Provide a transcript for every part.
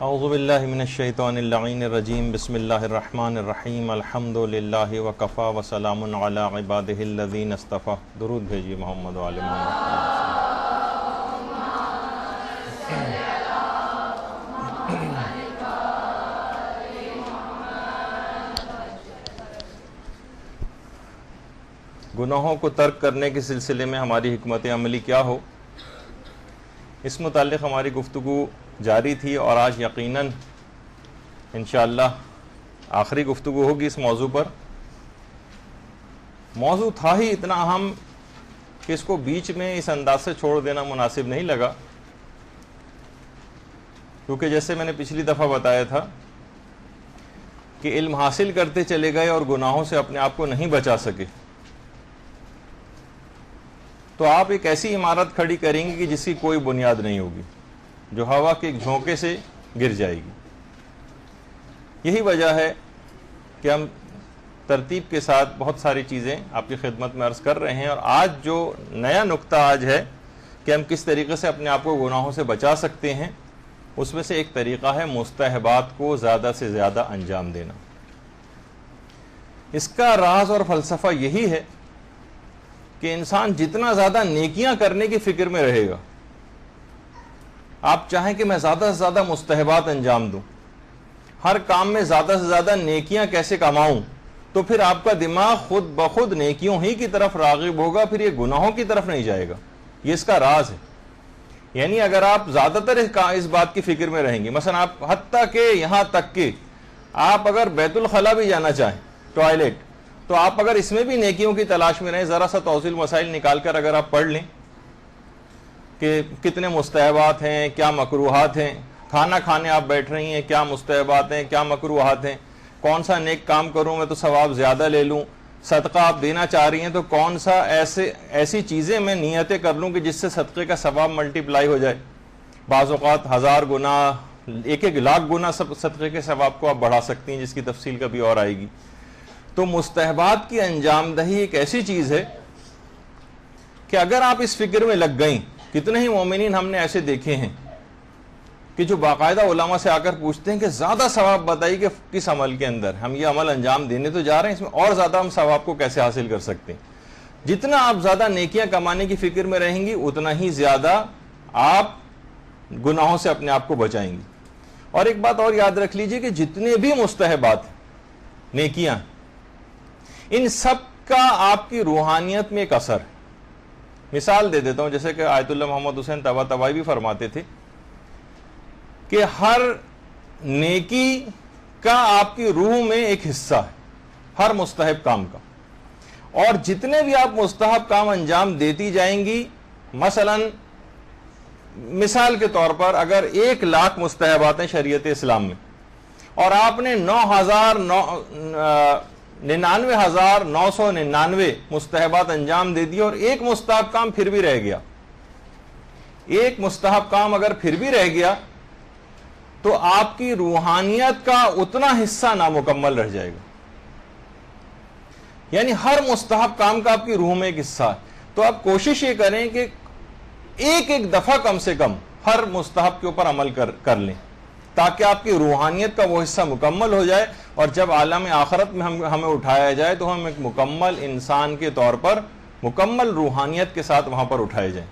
اعوذ باللہ من الشیطان اللعین الرجیم بسم اللہ الرحمن الرحیم الحمد للہ وکفی وسلام علی عبادہ الذین اصطفی. درود بھیجیے محمد و آل محمد. گناہوں کو ترک کرنے کے سلسلے میں ہماری حکمت عملی کیا ہو، اس متعلق ہماری گفتگو جاری تھی، اور آج یقیناً انشاءاللہ آخری گفتگو ہوگی اس موضوع پر. موضوع تھا ہی اتنا اہم کہ اس کو بیچ میں اس انداز سے چھوڑ دینا مناسب نہیں لگا، کیونکہ جیسے میں نے پچھلی دفعہ بتایا تھا کہ علم حاصل کرتے چلے گئے اور گناہوں سے اپنے آپ کو نہیں بچا سکے تو آپ ایک ایسی عمارت کھڑی کریں گے کہ جس کی کوئی بنیاد نہیں ہوگی، جو ہوا کے ایک جھونکے سے گر جائے گی. یہی وجہ ہے کہ ہم ترتیب کے ساتھ بہت ساری چیزیں آپ کی خدمت میں عرض کر رہے ہیں، اور آج جو نیا نقطہ آج ہے کہ ہم کس طریقے سے اپنے آپ کو گناہوں سے بچا سکتے ہیں، اس میں سے ایک طریقہ ہے مستحبات کو زیادہ سے زیادہ انجام دینا. اس کا راز اور فلسفہ یہی ہے کہ انسان جتنا زیادہ نیکیاں کرنے کی فکر میں رہے گا، آپ چاہیں کہ میں زیادہ سے زیادہ مستحبات انجام دوں، ہر کام میں زیادہ سے زیادہ نیکیاں کیسے کماؤں، تو پھر آپ کا دماغ خود بخود نیکیوں ہی کی طرف راغب ہوگا، پھر یہ گناہوں کی طرف نہیں جائے گا. یہ اس کا راز ہے. یعنی اگر آپ زیادہ تر اس بات کی فکر میں رہیں گے، مثلا آپ حتیٰ کہ یہاں تک کہ آپ اگر بیت الخلاء بھی جانا چاہیں، ٹوائلٹ، تو آپ اگر اس میں بھی نیکیوں کی تلاش میں رہیں، ذرا سا توضیح المسائل نکال کر اگر آپ پڑھ لیں کہ کتنے مستحبات ہیں، کیا مکروہات ہیں، کھانا کھانے آپ بیٹھ رہی ہیں، کیا مستحبات ہیں، کیا مکروہات ہیں، کون سا نیک کام کروں میں تو ثواب زیادہ لے لوں، صدقہ آپ دینا چاہ رہی ہیں تو کون سا ایسی چیزیں میں نیتیں کر لوں کہ جس سے صدقے کا ثواب ملٹیپلائی ہو جائے. بعض اوقات 1000 گنا، 1 لاکھ گنا صدقے کے ثواب کو آپ بڑھا سکتی ہیں، جس کی تفصیل کبھی اور آئے گی. تو مستحبات کی انجام دہی ایک ایسی چیز ہے کہ اگر آپ اس فکر میں لگ گئیں، کتنے ہی مومنین ہم نے ایسے دیکھے ہیں کہ جو باقاعدہ علماء سے آ کر پوچھتے ہیں کہ زیادہ ثواب بتائیے کہ کس عمل کے اندر ہم یہ عمل انجام دینے تو جا رہے ہیں، اس میں اور زیادہ ہم ثواب کو کیسے حاصل کر سکتے ہیں. جتنا آپ زیادہ نیکیاں کمانے کی فکر میں رہیں گی، اتنا ہی زیادہ آپ گناہوں سے اپنے آپ کو بچائیں گی. اور ایک بات اور یاد رکھ لیجئے کہ جتنے بھی مستحبات نیکیاں، ان سب کا آپ کی روحانیت میں ایک اثر ہے. مثال دے دیتا ہوں، جیسے کہ آیت اللہ محمد حسین طباطبائی بھی فرماتے تھے کہ ہر نیکی کا آپ کی روح میں ایک حصہ ہے، ہر مستحب کام کا. اور جتنے بھی آپ مستحب کام انجام دیتی جائیں گی، مثلا مثال کے طور پر اگر 1 لاکھ مستحبات ہیں شریعت اسلام میں، اور آپ نے 99,999 مستحبات انجام دے دی، اور ایک مستحب کام پھر بھی رہ گیا، ایک مستحب کام اگر پھر بھی رہ گیا تو آپ کی روحانیت کا اتنا حصہ نامکمل رہ جائے گا. یعنی ہر مستحب کام کا آپ کی روح میں ایک حصہ ہے. تو آپ کوشش یہ کریں کہ ایک دفعہ کم سے کم ہر مستحب کے اوپر عمل کر لیں، تاکہ آپ کی روحانیت کا وہ حصہ مکمل ہو جائے، اور جب عالم آخرت میں ہمیں اٹھایا جائے تو ہم ایک مکمل انسان کے طور پر مکمل روحانیت کے ساتھ وہاں پر اٹھائے جائیں.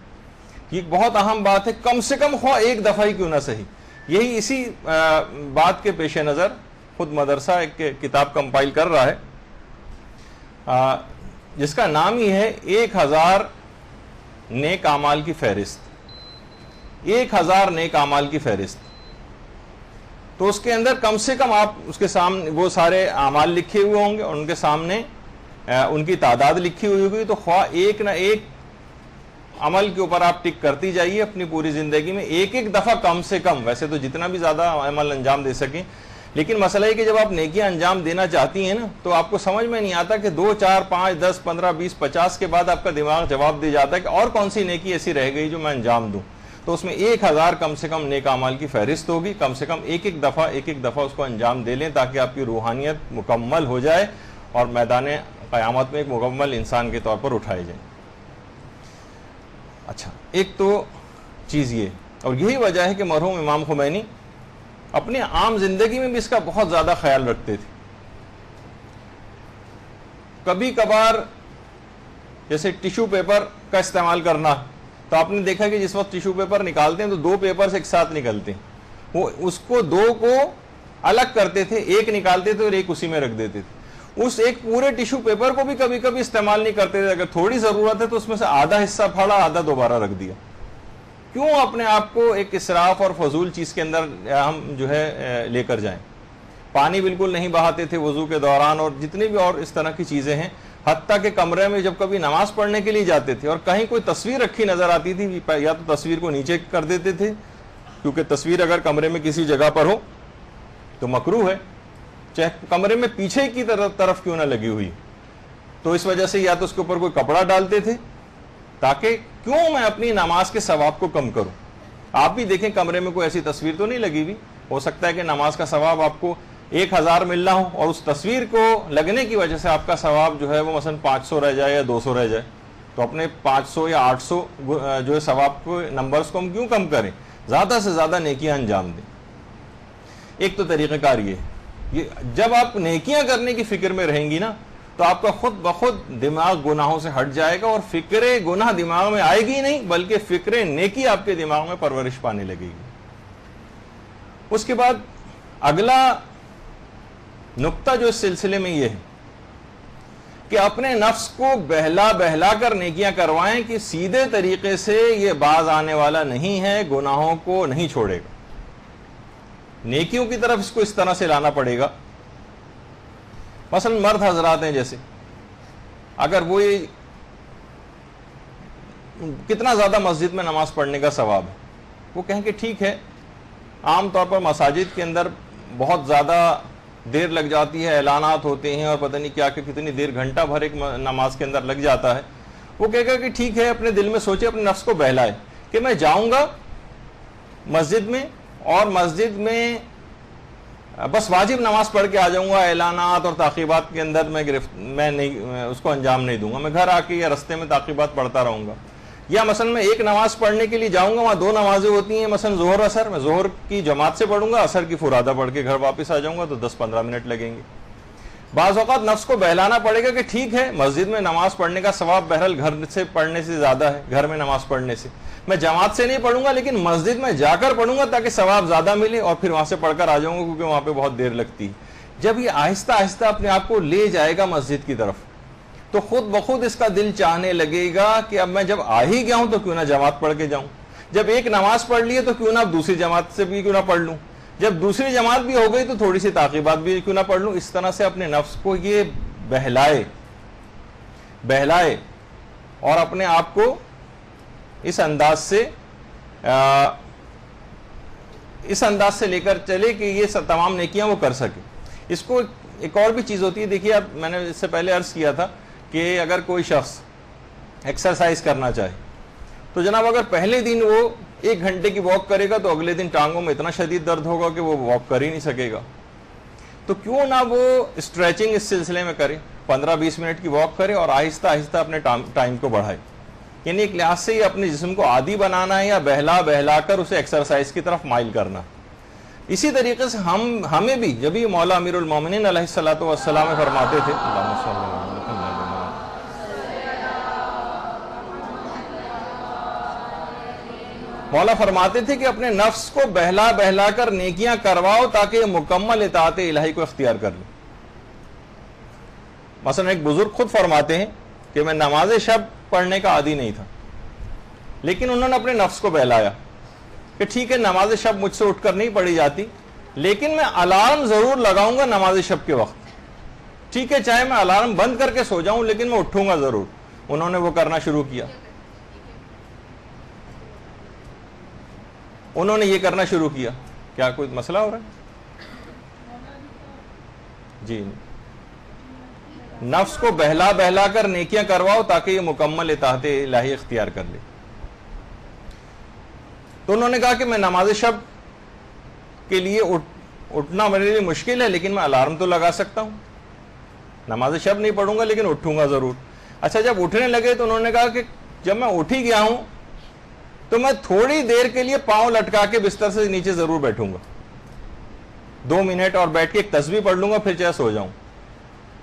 یہ ایک بہت اہم بات ہے، کم سے کم خواہ ایک دفعہ ہی کیوں نہ صحیح. یہی اسی بات کے پیش نظر خود مدرسہ ایک کتاب کمپائل کر رہا ہے، جس کا نام ہی ہے 1000 نیک اعمال کی فہرست. 1000 نیک اعمال کی فہرست. تو اس کے اندر کم سے کم آپ اس کے سامنے وہ سارے اعمال لکھے ہوئے ہوں گے، اور ان کے سامنے ان کی تعداد لکھی ہوئی ہوگی. تو خواہ ایک نہ ایک عمل کے اوپر آپ ٹک کرتی جائیے اپنی پوری زندگی میں، ایک دفعہ کم سے کم. ویسے تو جتنا بھی زیادہ عمل انجام دے سکیں، لیکن مسئلہ ہے کہ جب آپ نیکیاں انجام دینا چاہتی ہیں نا، تو آپ کو سمجھ میں نہیں آتا کہ 2 4 5 10 15 20 50 کے بعد آپ کا دماغ جواب دے جاتا ہے کہ اور کون سی نیکی ایسی رہ گئی جو میں انجام دوں. تو اس میں 1000 کم سے کم نیک اعمال کی فہرست ہوگی. کم سے کم ایک دفعہ اس کو انجام دے لیں، تاکہ آپ کی روحانیت مکمل ہو جائے اور میدان قیامت میں ایک مکمل انسان کے طور پر اٹھائے جائیں. اچھا، ایک تو چیز یہ، اور یہی وجہ ہے کہ مرحوم امام خمینی اپنی عام زندگی میں بھی اس کا بہت زیادہ خیال رکھتے تھے. کبھی کبھار جیسے ٹیشو پیپر کا استعمال کرنا، تو آپ نے دیکھا کہ جس وقت ٹیشو پیپر نکالتے ہیں تو 2 پیپرز ایک ساتھ نکلتے ہیں، وہ اس کو 2 کو الگ کرتے تھے، ایک نکالتے تھے اور ایک اسی میں رکھ دیتے تھے. اس ایک پورے ٹیشو پیپر کو بھی کبھی کبھی استعمال نہیں کرتے تھے، اگر تھوڑی ضرورت ہے تو اس میں سے آدھا حصہ پھاڑا، آدھا دوبارہ رکھ دیا. کیوں اپنے آپ کو ایک اسراف اور فضول چیز کے اندر ہم جو ہے لے کر جائیں؟ پانی بالکل نہیں بہاتے تھے وضو کے دوران، اور جتنی بھی اور اس طرح کی چیزیں ہیں. حتیٰ کہ کمرے میں جب کبھی نماز پڑھنے کے لیے جاتے تھے اور کہیں کوئی تصویر رکھی نظر آتی تھی، یا تو تصویر کو نیچے کر دیتے تھے، کیونکہ تصویر اگر کمرے میں کسی جگہ پر ہو تو مکروہ ہے، چاہے کمرے میں پیچھے کی طرف کیوں نہ لگی ہوئی. تو اس وجہ سے یا تو اس کے اوپر کوئی کپڑا ڈالتے تھے تاکہ کیوں میں اپنی نماز کے ثواب کو کم کروں. آپ بھی دیکھیں کمرے میں کوئی ایسی تصویر تو نہیں لگی ہوئی، ہو سکتا ہے کہ نماز کا ثواب آپ کو 1000 ملنا ہو اور اس تصویر کو لگنے کی وجہ سے آپ کا ثواب جو ہے وہ مثلا 500 رہ جائے یا 200 رہ جائے. تو اپنے 500 یا 800 جو ہے ثواب کو نمبرز کو ہم کیوں کم کریں، زیادہ سے زیادہ نیکیاں انجام دیں. ایک تو طریقہ کار یہ جب آپ نیکیاں کرنے کی فکر میں رہیں گی نا تو آپ کا خود بخود دماغ گناہوں سے ہٹ جائے گا، اور فکر گناہ دماغ میں آئے گی نہیں بلکہ فکر نیکی آپ کے دماغ میں پرورش پانے لگے گی. اس کے بعد اگلا نقطہ جو اس سلسلے میں یہ ہے کہ اپنے نفس کو بہلا بہلا کر نیکیاں کروائیں کہ سیدھے طریقے سے یہ باز آنے والا نہیں ہے، گناہوں کو نہیں چھوڑے گا، نیکیوں کی طرف اس کو اس طرح سے لانا پڑے گا. مثلا مرد حضرات ہیں، جیسے اگر وہ کتنا زیادہ مسجد میں نماز پڑھنے کا ثواب ہے، وہ کہیں کہ ٹھیک ہے، عام طور پر مساجد کے اندر بہت زیادہ دیر لگ جاتی ہے، اعلانات ہوتے ہیں اور پتہ نہیں کیا کہ کتنی دیر، گھنٹہ بھر ایک نماز کے اندر لگ جاتا ہے. وہ کہے گا کہ ٹھیک ہے، اپنے دل میں سوچے، اپنے نفس کو بہلائے کہ میں جاؤں گا مسجد میں اور مسجد میں بس واجب نماز پڑھ کے آ جاؤں گا، اعلانات اور تعقیبات کے اندر میں نہیں اس کو انجام نہیں دوں گا، میں گھر آ کے یا رستے میں تعقیبات پڑھتا رہوں گا. یا مثلا میں ایک نماز پڑھنے کے لیے جاؤں گا، وہاں 2 نمازیں ہوتی ہیں، مثلا ظہر اثر، میں ظہر کی جماعت سے پڑھوں گا، اثر کی فرادہ پڑھ کے گھر واپس آ جاؤں گا تو 10-15 منٹ لگیں گے. بعض اوقات نفس کو بہلانا پڑے گا کہ ٹھیک ہے، مسجد میں نماز پڑھنے کا ثواب بہرحال گھر سے پڑھنے سے زیادہ ہے، گھر میں نماز پڑھنے سے، میں جماعت سے نہیں پڑھوں گا لیکن مسجد میں جا کر پڑھوں گا تاکہ ثواب زیادہ ملے، اور پھر وہاں سے پڑھ کر آ جاؤں گا کیونکہ وہاں پہ بہت دیر لگتی ہے. جب یہ آہستہ آہستہ اپنے آپ کو لے جائے گا مسجد کی طرف تو خود بخود اس کا دل چاہنے لگے گا کہ اب میں جب آ ہی گیا ہوں تو کیوں نہ جماعت پڑھ کے جاؤں، جب ایک نماز پڑھ لی ہے تو کیوں نہ اب دوسری جماعت سے بھی کیوں نہ پڑھ لوں، جب دوسری جماعت بھی ہو گئی تو تھوڑی سی تعقیبات بھی کیوں نہ پڑھ لوں. اس طرح سے اپنے نفس کو یہ بہلائے اور اپنے آپ کو اس انداز سے لے کر چلے کہ یہ تمام نیکیاں وہ کر سکے. اس کو ایک اور بھی چیز ہوتی ہے، دیکھیے اب میں نے اس سے پہلے عرض کیا تھا کہ اگر کوئی شخص ایکسرسائز کرنا چاہے تو جناب اگر پہلے دن وہ 1 گھنٹے کی واک کرے گا تو اگلے دن ٹانگوں میں اتنا شدید درد ہوگا کہ وہ واک کر ہی نہیں سکے گا. تو کیوں نہ وہ اسٹریچنگ اس سلسلے میں کرے، 15-20 منٹ کی واک کرے اور آہستہ آہستہ اپنے ٹائم کو بڑھائے. یعنی ایک لحاظ سے یہ اپنے جسم کو عادی بنانا ہے یا بہلا کر اسے ایکسرسائز کی طرف مائل کرنا. اسی طریقے سے ہمیں بھی جب یہ مولا امیر المومنین علیہ الصلوۃ والسلام فرماتے تھے، مولا فرماتے تھے کہ اپنے نفس کو بہلا کر نیکیاں کرواؤ تاکہ یہ مکمل اطاعت الہی کو اختیار کر لے. مثلا ایک بزرگ خود فرماتے ہیں کہ میں نماز شب پڑھنے کا عادی نہیں تھا، لیکن انہوں نے اپنے نفس کو بہلایا کہ ٹھیک ہے، نماز شب مجھ سے اٹھ کر نہیں پڑھی جاتی لیکن میں الارم ضرور لگاؤں گا نماز شب کے وقت. ٹھیک ہے، چاہے میں الارم بند کر کے سو جاؤں لیکن میں اٹھوں گا ضرور. انہوں نے وہ کرنا شروع کیا، انہوں نے یہ کرنا شروع کیا. کیا کوئی مسئلہ ہو رہا ہے؟ جی، نفس کو بہلا کر نیکیاں کرواؤ تاکہ یہ مکمل اطاعت الہی اختیار کر لے. تو انہوں نے کہا کہ میں نماز شب کے لیے اٹھنا میرے لیے مشکل ہے لیکن میں الارم تو لگا سکتا ہوں. نماز شب نہیں پڑھوں گا لیکن اٹھوں گا ضرور. اچھا، جب اٹھنے لگے تو انہوں نے کہا کہ جب میں اٹھ ہی گیا ہوں تو میں تھوڑی دیر کے لیے پاؤں لٹکا کے بستر سے نیچے ضرور بیٹھوں گا. 2 منٹ اور بیٹھ کے ایک تسبیح پڑھ لوں گا پھر چاہے سو جاؤں.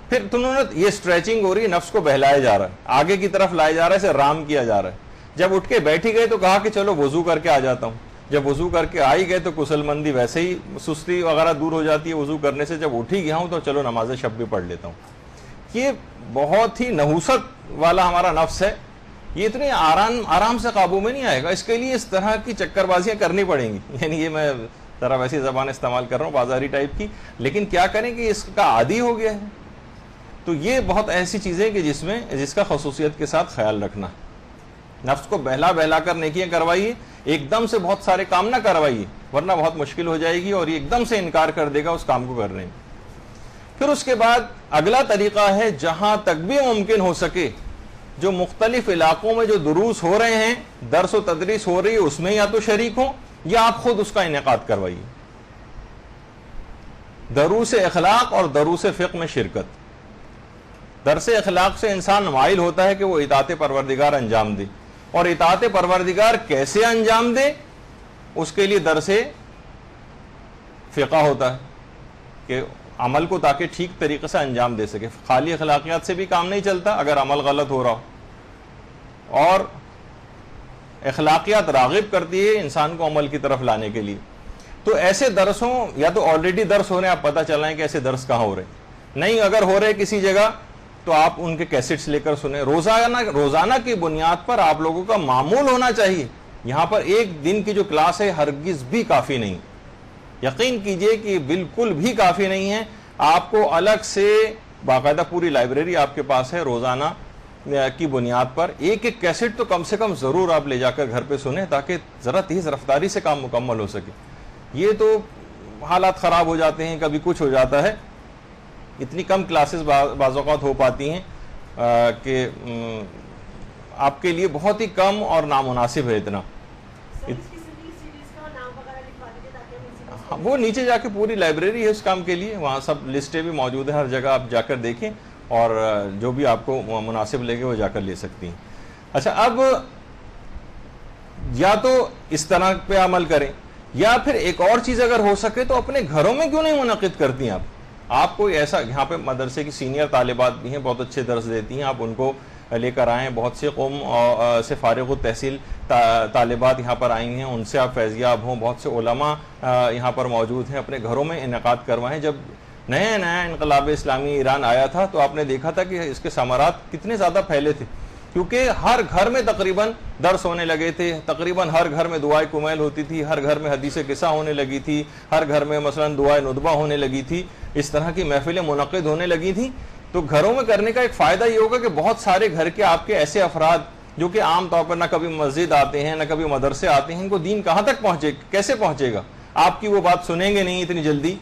پھر تمہوں نے یہ اسٹریچنگ ہو رہی ہے, نفس کو بہلایا جا رہا ہے, آگے کی طرف لایا جا رہا ہے, اسے رام کیا جا رہا ہے. جب اٹھ کے بیٹھی گئے تو کہا کہ چلو وضو کر کے آ جاتا ہوں. جب وضو کر کے آئی گئے تو کسل مندی ویسے ہی سستی وغیرہ دور ہو جاتی ہے وضو کرنے سے. جب اٹھی گیا ہوں تو چلو نماز شب بھی پڑھ لیتا ہوں. یہ بہت ہی نحوست والا ہمارا نفس ہے, یہ اتنے آرام سے قابو میں نہیں آئے گا. اس کے لیے اس طرح کی چکر بازیاں کرنی پڑیں گی. یعنی یہ میں ذرا ویسی زبان استعمال کر رہا ہوں بازاری ٹائپ کی, لیکن کیا کریں کہ اس کا عادی ہو گیا ہے. تو یہ بہت ایسی چیزیں کہ جس کا خصوصیت کے ساتھ خیال رکھنا. نفس کو بہلا کر نیکیاں کروائیے, ایک دم سے بہت سارے کام نہ کروائیے ورنہ بہت مشکل ہو جائے گی اور یہ ایک دم سے انکار کر دے گا اس کام کو کرنے میں. پھر اس کے بعد اگلا طریقہ ہے, جہاں تک بھی ممکن ہو سکے جو مختلف علاقوں میں جو دروس ہو رہے ہیں, درس و تدریس ہو رہی ہے, اس میں یا تو شریک ہوں یا آپ خود اس کا انعقاد کروائیے. دروس اخلاق اور دروس فقہ میں شرکت. درس اخلاق سے انسان مائل ہوتا ہے کہ وہ اطاعت پروردگار انجام دے, اور اطاعت پروردگار کیسے انجام دے اس کے لیے درس فقہ ہوتا ہے کہ عمل کو تاکہ ٹھیک طریقے سے انجام دے سکے. خالی اخلاقیات سے بھی کام نہیں چلتا اگر عمل غلط ہو رہا ہو, اور اخلاقیات راغب کرتی ہے انسان کو عمل کی طرف لانے کے لیے. تو ایسے درسوں یا تو آلریڈی درس ہو رہے ہیں, آپ پتہ چلائیں کہ ایسے درس کہاں ہو رہے ہیں, نہیں اگر ہو رہے کسی جگہ تو آپ ان کے کیسٹس لے کر سنیں. روزانہ کی بنیاد پر آپ لوگوں کا معمول ہونا چاہیے. یہاں پر ایک دن کی جو کلاس ہے ہرگز بھی کافی نہیں, یقین کیجئے کہ بالکل بھی کافی نہیں ہے. آپ کو الگ سے باقاعدہ پوری لائبریری آپ کے پاس ہے, روزانہ کی بنیاد پر ایک ایک کیسٹ تو کم سے کم ضرور آپ لے جا کر گھر پہ سنیں تاکہ ذرا تیز رفتاری سے کام مکمل ہو سکے. یہ تو حالات خراب ہو جاتے ہیں, کبھی کچھ ہو جاتا ہے, اتنی کم کلاسز بعض اوقات ہو پاتی ہیں کہ آپ کے لیے بہت ہی کم اور نامناسب ہے اتنا. وہ نیچے جا کے پوری لائبریری ہے اس کام کے لیے, وہاں سب لسٹیں بھی موجود ہیں, ہر جگہ آپ جا کر دیکھیں اور جو بھی آپ کو مناسب لگے وہ جا کر لے سکتی ہیں. اچھا, اب یا تو اس طرح پہ عمل کریں یا پھر ایک اور چیز اگر ہو سکے تو اپنے گھروں میں کیوں نہیں منعقد کرتی ہیں آپ کوئی ایسا, یہاں پہ مدرسے کی سینئر طالبات بھی ہیں, بہت اچھے درس دیتی ہیں, آپ ان کو لے کر آئیں. بہت سے قوم سے فارغ التحصیل طالبات یہاں پر آئی ہیں, ان سے آپ فیضیاب ہوں. بہت سے علماء یہاں پر موجود ہیں, اپنے گھروں میں انعقاد کروائیں. جب نیا انقلاب اسلامی ایران آیا تھا تو آپ نے دیکھا تھا کہ اس کے ثمرات کتنے زیادہ پھیلے تھے, کیونکہ ہر گھر میں تقریباً درس ہونے لگے تھے, تقریباً ہر گھر میں دعائے کمیل ہوتی تھی, ہر گھر میں حدیث قصہ ہونے لگی تھی, ہر گھر میں مثلاً دعائے ندبہ ہونے لگی تھی, اس طرح کی محفلیں منعقد ہونے لگی تھیں. تو گھروں میں کرنے کا ایک فائدہ یہ ہوگا کہ بہت سارے گھر کے آپ کے ایسے افراد جو کہ عام طور پر نہ کبھی مسجد آتے ہیں نہ کبھی مدرسے آتے ہیں, ان کو دین کہاں تک پہنچے, کیسے پہنچے گا, آپ کی وہ بات سنیں گے نہیں اتنی جلدی.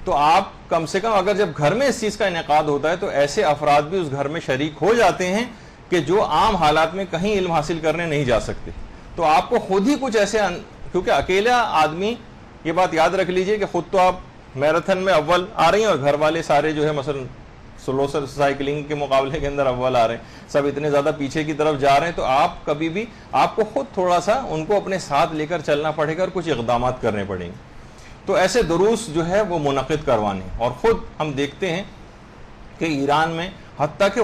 تو آپ کم سے کم اگر جب گھر میں اس چیز کا انعقاد ہوتا ہے تو ایسے افراد بھی اس گھر میں شریک ہو جاتے ہیں کہ جو عام حالات میں کہیں علم حاصل کرنے نہیں جا سکتے. تو آپ کو خود ہی کچھ ایسے, کیونکہ اکیلا آدمی, یہ بات یاد رکھ لیجئے کہ خود تو آپ میراتھن میں اول آ رہی ہیں اور گھر والے سارے جو ہے مثلا سلو سائیکلنگ کے مقابلے کے اندر اول آ رہے ہیں, سب اتنے زیادہ پیچھے کی طرف جا رہے ہیں. تو آپ کبھی بھی آپ کو خود تھوڑا سا ان کو اپنے ساتھ لے کر چلنا پڑے گا اور کچھ اقدامات کرنے پڑیں گے. تو ایسے دروس جو ہے وہ منعقد کروانے, اور خود ہم دیکھتے ہیں کہ ایران میں حتیٰ کہ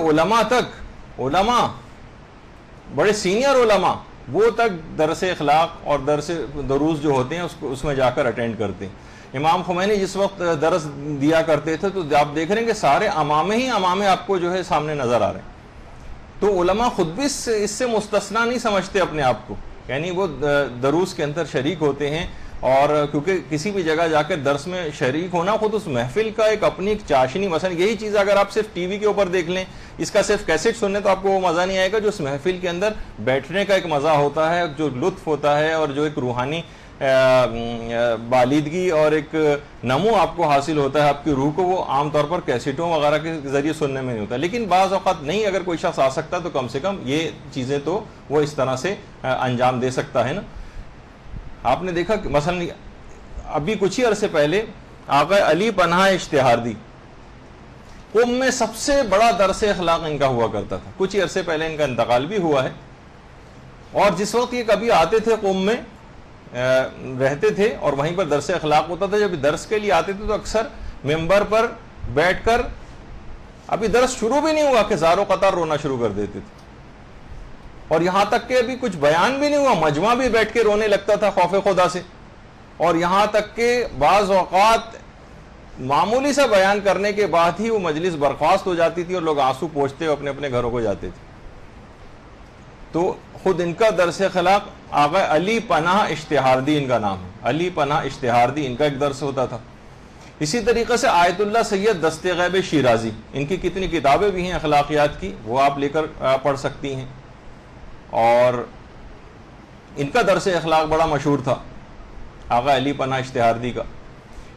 علماء بڑے سینئر علماء وہ تک درس اخلاق اور دروس جو ہوتے ہیں اس میں جا کر اٹینڈ کرتے ہیں. امام خمینی جس وقت درس دیا کرتے تھے تو آپ دیکھ رہے ہیں کہ سارے امامے آپ کو جو ہے سامنے نظر آ رہے ہیں. تو علماء خود بھی اس سے مستثنا نہیں سمجھتے اپنے آپ کو, یعنی وہ دروس کے اندر شریک ہوتے ہیں. اور کیونکہ کسی بھی جگہ جا کر درس میں شریک ہونا خود اس محفل کا ایک اپنی ایک چاشنی, مثلا یہی چیز اگر آپ صرف ٹی وی کے اوپر دیکھ لیں, اس کا صرف کیسٹ سننے تو آپ کو وہ مزہ نہیں آئے گا جو اس محفل کے اندر بیٹھنے کا ایک مزہ ہوتا ہے, جو لطف ہوتا ہے, اور جو ایک روحانی بالیدگی اور ایک نمو آپ کو حاصل ہوتا ہے آپ کی روح کو, وہ عام طور پر کیسٹوں وغیرہ کے ذریعے سننے میں نہیں ہوتا. لیکن بعض اوقات نہیں اگر کوئی شخص آ سکتا تو کم سے کم یہ چیزیں تو وہ اس طرح سے انجام دے سکتا ہے نا. آپ نے دیکھا کہ مثلا ابھی کچھ ہی عرصے پہلے آقا علی پناہ اشتہاردی قم میں سب سے بڑا درس اخلاق ان کا ہوا کرتا تھا. کچھ ہی عرصے پہلے ان کا انتقال بھی ہوا ہے, اور جس وقت یہ کبھی آتے تھے قم میں رہتے تھے اور وہیں پر درس اخلاق ہوتا تھا. جب درس کے لیے آتے تھے تو اکثر ممبر پر بیٹھ کر ابھی درس شروع بھی نہیں ہوا کہ زاروں قطار رونا شروع کر دیتے تھے, اور یہاں تک کہ ابھی کچھ بیان بھی نہیں ہوا مجمع بھی بیٹھ کے رونے لگتا تھا خوف خدا سے, اور یہاں تک کہ بعض اوقات معمولی سا بیان کرنے کے بعد ہی وہ مجلس برخاست ہو جاتی تھی اور لوگ آنسو پوچھتے اپنے اپنے گھروں کو جاتے تھے. تو خود ان کا درس اخلاق آقا علی پناہ اشتہاردی ان کا نام ہے, علی پناہ اشتہاردی ان کا ایک درس ہوتا تھا. اسی طریقے سے آیت اللہ سید دست غیب شیرازی, ان کی کتنی کتابیں بھی ہیں اخلاقیات کی, وہ آپ لے کر پڑھ سکتی ہیں, اور ان کا درس اخلاق بڑا مشہور تھا آقا علی پناہ اشتہاردی کا.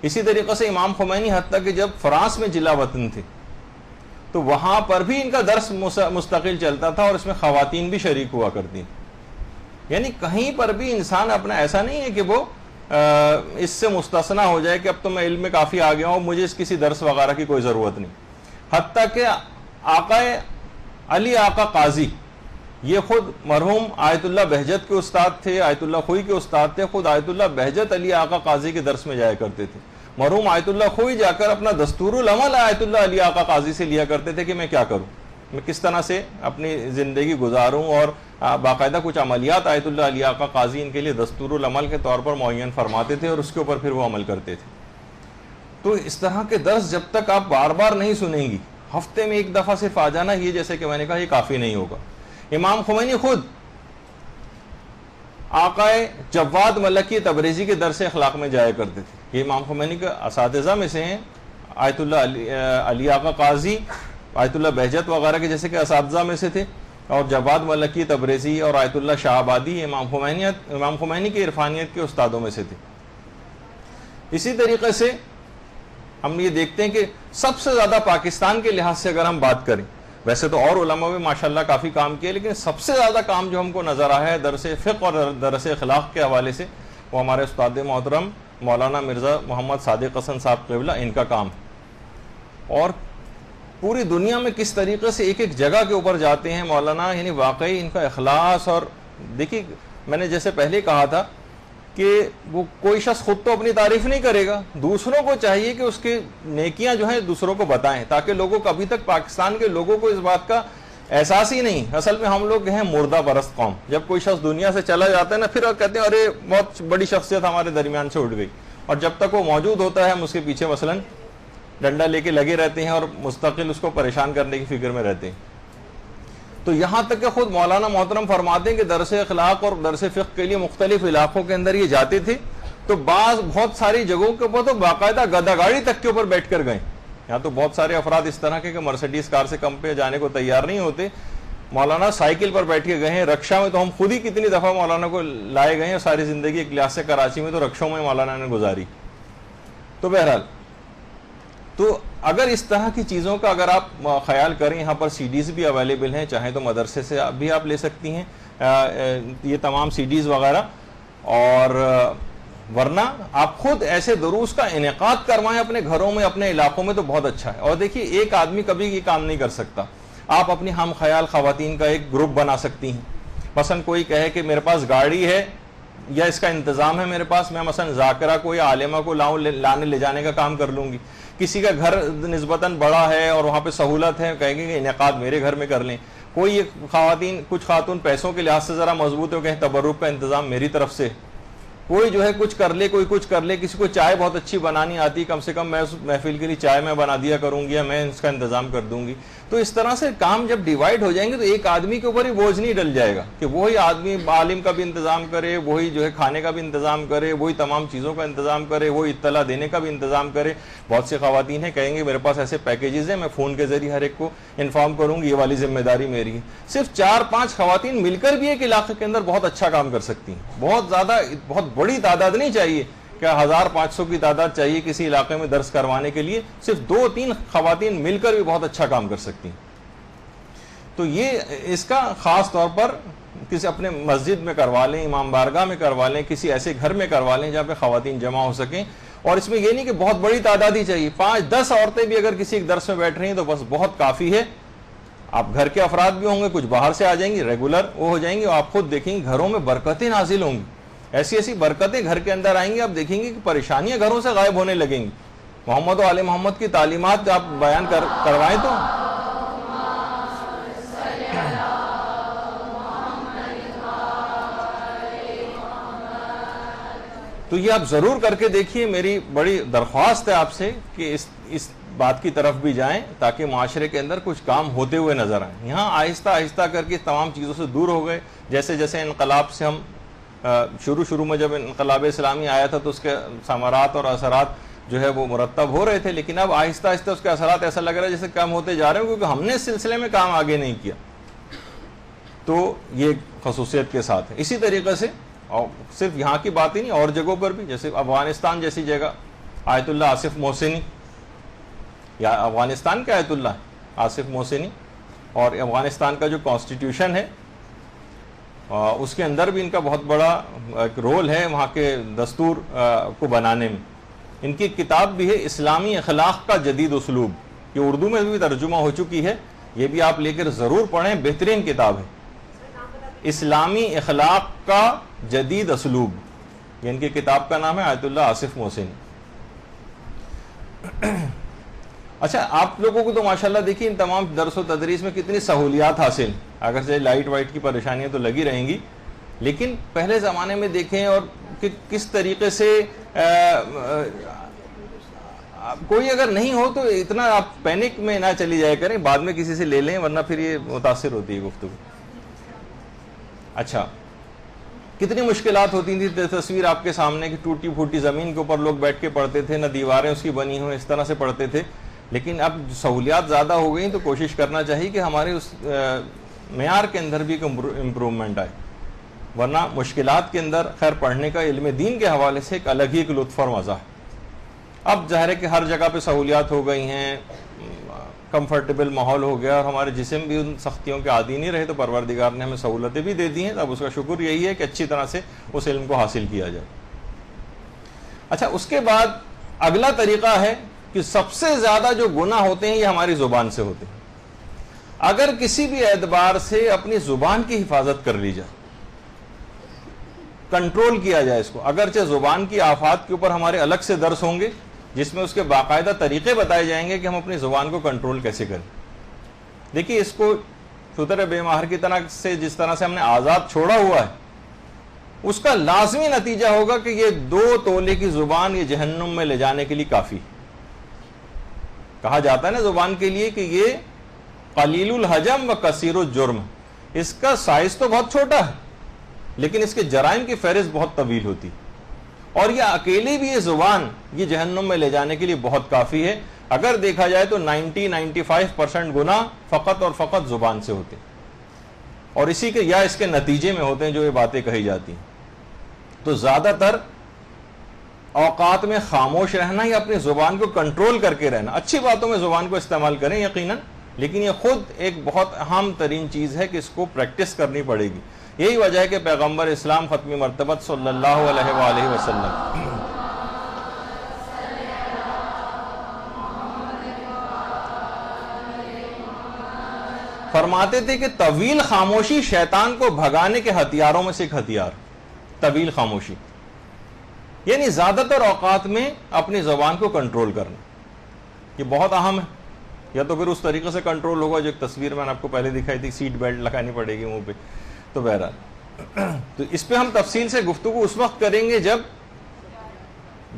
اسی طریقے سے امام خمینی حتیٰ کہ جب فرانس میں جلا وطن تھے تو وہاں پر بھی ان کا درس مستقل چلتا تھا, اور اس میں خواتین بھی شریک ہوا کرتی. یعنی کہیں پر بھی انسان اپنا ایسا نہیں ہے کہ وہ اس سے مستثنا ہو جائے کہ اب تو میں علم میں کافی آ گیا ہوں, مجھے اس کسی درس وغیرہ کی کوئی ضرورت نہیں. حتیٰ کہ آقا علی آقا قاضی یہ خود مرحوم آیت اللہ بہجت کے استاد تھے, آیت اللہ خوئی کے استاد تھے. خود آیت اللہ بہجت علی آقا قاضی کے درس میں جایا کرتے تھے. مرحوم آیت اللہ خوئی جا کر اپنا دستور العمل آیت اللہ علی آقا قاضی سے لیا کرتے تھے کہ میں کیا کروں, میں کس طرح سے اپنی زندگی گزاروں, اور باقاعدہ کچھ عملیات آیت اللہ علی آقا قاضی ان کے لیے دستور العمل کے طور پر معین فرماتے تھے, اور اس کے اوپر پھر وہ عمل کرتے تھے. تو اس طرح کے درس جب تک آپ بار بار نہیں سنیں گی, ہفتے میں ایک دفعہ صرف آ جانا, یہ جیسے کہ میں نے کہا یہ کافی نہیں ہوگا. امام خمینی خود آقا جواد ملکی تبریزی کے درس اخلاق میں جایا کرتے تھے. یہ امام خمینی کے اساتذہ میں سے ہیں, آیت اللہ علی آقا قاضی, آیت اللہ بہجت وغیرہ کے جیسے کہ اساتذہ میں سے تھے, اور جواد ملکی تبریزی اور آیت اللہ شاہ آبادی امام خمینی کے عرفانیت کے استادوں میں سے تھے. اسی طریقے سے ہم یہ دیکھتے ہیں کہ سب سے زیادہ پاکستان کے لحاظ سے اگر ہم بات کریں, ویسے تو اور علماء بھی ماشاءاللہ کافی کام کیے, لیکن سب سے زیادہ کام جو ہم کو نظر آیا ہے درس فقہ اور درس اخلاق کے حوالے سے, وہ ہمارے استاد محترم مولانا مرزا محمد صادق حسن صاحب قبلہ, ان کا کام. اور پوری دنیا میں کس طریقے سے ایک ایک جگہ کے اوپر جاتے ہیں مولانا, یعنی واقعی ان کا اخلاص. اور دیکھیے میں نے جیسے پہلے کہا تھا کہ وہ کوئی شخص خود تو اپنی تعریف نہیں کرے گا, دوسروں کو چاہیے کہ اس کی نیکیاں جو ہیں دوسروں کو بتائیں, تاکہ لوگوں کو, ابھی تک پاکستان کے لوگوں کو اس بات کا احساس ہی نہیں. اصل میں ہم لوگ ہیں مردہ پرست قوم. جب کوئی شخص دنیا سے چلا جاتا ہے نا, پھر کہتے ہیں ارے بہت بڑی شخصیت ہمارے درمیان سے اٹھ گئی, اور جب تک وہ موجود ہوتا ہے ہم اس کے پیچھے مثلاً ڈنڈا لے کے لگے رہتے ہیں اور مستقل اس کو پریشان کرنے کی فکر میں رہتے ہیں. تو یہاں تک کہ خود مولانا محترم فرماتے ہیں کہ درس اخلاق اور درس فقہ کے لیے مختلف علاقوں کے اندر یہ جاتے تھے, تو بہت ساری جگہوں کے اوپر تو باقاعدہ گدا گاڑی تک کے اوپر بیٹھ کر گئے. یہاں تو بہت سارے افراد اس طرح کے کہ مرسیڈیز کار سے کم پہ جانے کو تیار نہیں ہوتے, مولانا سائیکل پر بیٹھ کے گئے ہیں. رکشا میں تو ہم خود ہی کتنی دفعہ مولانا کو لائے گئے ہیں, ساری زندگی ایک لحاظ سے کراچی میں تو رکشوں میں مولانا نے گزاری. تو بہرحال, تو اگر اس طرح کی چیزوں کا اگر آپ خیال کریں, یہاں پر سی ڈیز بھی اویلیبل ہیں, چاہیں تو مدرسے سے بھی آپ لے سکتی ہیں یہ تمام سی ڈیز وغیرہ, اور ورنہ آپ خود ایسے دروس کا انعقاد کروائیں اپنے گھروں میں, اپنے علاقوں میں, تو بہت اچھا ہے. اور دیکھیے ایک آدمی کبھی یہ کام نہیں کر سکتا, آپ اپنی ہم خیال خواتین کا ایک گروپ بنا سکتی ہیں. مثلا کوئی کہے کہ میرے پاس گاڑی ہے یا اس کا انتظام ہے میرے پاس, میں مثلا ذاکرہ کو یا عالمہ کو لانے لے جانے کا کام کر لوں گی. کسی کا گھر نسبتاً بڑا ہے اور وہاں پہ سہولت ہے, کہیں گے کہ انعقاد میرے گھر میں کر لیں. کوئی کچھ خاتون پیسوں کے لحاظ سے ذرا مضبوط ہو, کہیں تبرک کا انتظام میری طرف سے. کوئی جو ہے کچھ کر لے, کوئی کچھ کر لے. کسی کو چائے بہت اچھی بنانی آتی, کم سے کم میں اس محفل کے لیے چائے میں بنا دیا کروں گی, یا میں اس کا انتظام کر دوں گی. تو اس طرح سے کام جب ڈیوائڈ ہو جائیں گے تو ایک آدمی کے اوپر ہی بوجھ نہیں ڈل جائے گا کہ وہی آدمی عالم کا بھی انتظام کرے, وہی جو ہے کھانے کا بھی انتظام کرے, وہی تمام چیزوں کا انتظام کرے, وہی اطلاع دینے کا بھی انتظام کرے. بہت سی خواتین ہیں کہیں گے میرے پاس ایسے پیکیجز ہیں, میں فون کے ذریعے ہر ایک کو انفارم کروں گی, یہ والی ذمہ داری میری ہے. صرف 4-5 خواتین مل کر بھی ایک علاقے کے اندر بہت اچھا کام کر سکتی ہیں. بہت بڑی تعداد نہیں چاہیے کہ 1500 کی تعداد چاہیے کسی علاقے میں درس کروانے کے لیے, صرف 2-3 خواتین مل کر بھی بہت اچھا کام کر سکتی ہیں. تو یہ اس کا خاص طور پر کسی اپنے مسجد میں کروا لیں, امام بارگاہ میں کروا لیں, کسی ایسے گھر میں کروا لیں جہاں پہ خواتین جمع ہو سکیں. اور اس میں یہ نہیں کہ بہت بڑی تعداد ہی چاہیے, 5-10 عورتیں بھی اگر کسی ایک درس میں بیٹھ رہی ہیں تو بس بہت کافی ہے. آپ گھر کے افراد بھی ہوں گے, کچھ باہر سے آ جائیں گی, ریگولر وہ ہو جائیں گی, اور آپ خود دیکھیں گے گھروں میں برکتیں نازل ہوں گی. ایسی ایسی برکتیں گھر کے اندر آئیں گی, آپ دیکھیں گے کہ پریشانیاں گھروں سے غائب ہونے لگیں گی. محمد و آل محمد کی تعلیمات آپ بیان کروائیں تو یہ آپ ضرور کر کے دیکھیے. میری بڑی درخواست ہے آپ سے کہ اس بات کی طرف بھی جائیں تاکہ معاشرے کے اندر کچھ کام ہوتے ہوئے نظر آئیں. یہاں آہستہ آہستہ کر کے تمام چیزوں سے دور ہو گئے. جیسے جیسے انقلاب سے ہم شروع میں جب انقلاب اسلامی آیا تھا تو اس کے ثمرات اور اثرات جو ہے وہ مرتب ہو رہے تھے, لیکن اب آہستہ آہستہ اس کے اثرات ایسا لگ رہا ہے جیسے کم ہوتے جا رہے ہیں, کیونکہ ہم نے اس سلسلے میں کام آگے نہیں کیا. تو یہ خصوصیت کے ساتھ ہے. اسی طریقے سے اور صرف یہاں کی بات ہی نہیں, اور جگہوں پر بھی, جیسے افغانستان جیسی جگہ آیت اللہ آصف محسنی, یا افغانستان کے آیت اللہ آصف محسنی, اور افغانستان کا جو کانسٹیٹیوشن ہے اس کے اندر بھی ان کا بہت بڑا ایک رول ہے وہاں کے دستور کو بنانے میں. ان کی کتاب بھی ہے اسلامی اخلاق کا جدید اسلوب, یہ اردو میں بھی ترجمہ ہو چکی ہے, یہ بھی آپ لے کر ضرور پڑھیں, بہترین کتاب ہے. اسلامی اخلاق کا جدید اسلوب, یہ ان کی کتاب کا نام ہے, آیت اللہ آصف محسنی. اچھا, آپ لوگوں کو تو ماشاءاللہ دیکھیے ان تمام درس و تدریس میں کتنی سہولیات حاصل, اگر سے لائٹ وائٹ کی پریشانیاں تو لگی رہیں گی, لیکن پہلے زمانے میں دیکھیں اور کہ کس طریقے سے کوئی اگر نہیں ہو تو اتنا آپ پینک میں نہ چلی جائے کریں, بعد میں کسی سے لے لیں ورنہ پھر یہ متاثر ہوتی ہے گفتگو. اچھا, کتنی مشکلات ہوتی تھی. تصویر آپ کے سامنے کی ٹوٹی پھوٹی زمین کے اوپر لوگ بیٹھ کے پڑھتے تھے, نہ دیواریں اس کی بنی ہوئی, اس طرح سے پڑھتے تھے. لیکن اب سہولیات زیادہ ہو گئیں تو کوشش کرنا چاہیے کہ ہمارے اس معیار کے اندر بھی امپرومنٹ آئے, ورنہ مشکلات کے اندر خیر پڑھنے کا علم دین کے حوالے سے ایک الگ ہی ایک لطف اور مزہ ہے. اب ظاہر ہے کہ ہر جگہ پہ سہولیات ہو گئی ہیں, کمفرٹیبل ماحول ہو گیا, اور ہمارے جسم بھی ان سختیوں کے عادی نہیں رہے, تو پروردگار نے ہمیں سہولتیں بھی دے دی ہیں. اب اس کا شکر یہی ہے کہ اچھی طرح سے اس علم کو حاصل کیا جائے. اچھا, اس کے بعد اگلا طریقہ ہے کہ سب سے زیادہ جو گناہ ہوتے ہیں یہ ہماری زبان سے ہوتے ہیں. اگر کسی بھی اعتبار سے اپنی زبان کی حفاظت کر لی جائے, کنٹرول کیا جائے اس کو, اگرچہ زبان کی آفات کے اوپر ہمارے الگ سے درس ہوں گے جس میں اس کے باقاعدہ طریقے بتائے جائیں گے کہ ہم اپنی زبان کو کنٹرول کیسے کریں. دیکھیے, اس کو شتر بے مہر کی طرح سے جس طرح سے ہم نے آزاد چھوڑا ہوا ہے, اس کا لازمی نتیجہ ہوگا کہ یہ 2 تولے کی زبان یہ جہنم میں لے جانے کے لیے کافی. کہا جاتا ہے نا زبان کے لیے کہ یہ قلیل الحجم و کثیر الجرم, اس کا سائز تو بہت چھوٹا ہے لیکن اس کے جرائم کی فہرست بہت طویل ہوتی, اور یہ اکیلی بھی یہ زبان یہ جہنم میں لے جانے کے لیے بہت کافی ہے. اگر دیکھا جائے تو 90-95% گناہ فقط اور فقط زبان سے ہوتے, اور اسی کے یا اس کے نتیجے میں ہوتے ہیں جو یہ باتیں کہی جاتی ہیں. تو زیادہ تر اوقات میں خاموش رہنا یا اپنی زبان کو کنٹرول کر کے رہنا. اچھی باتوں میں زبان کو استعمال کریں یقیناً, لیکن یہ خود ایک بہت اہم ترین چیز ہے کہ اس کو پریکٹس کرنی پڑے گی. یہی وجہ ہے کہ پیغمبر اسلام ختمی مرتبت صلی اللہ علیہ وآلہ وسلم فرماتے تھے کہ طویل خاموشی شیطان کو بھگانے کے ہتھیاروں میں سے ایک ہتھیار. طویل خاموشی یعنی زیادہ تر اوقات میں اپنی زبان کو کنٹرول کرنا, یہ بہت اہم ہے. یا تو پھر اس طریقے سے کنٹرول ہوگا جو ایک تصویر میں نے آپ کو پہلے دکھائی تھی, سیٹ بیلٹ لگانی پڑے گی منہ پہ. تو بہرحال تو اس پہ ہم تفصیل سے گفتگو اس وقت کریں گے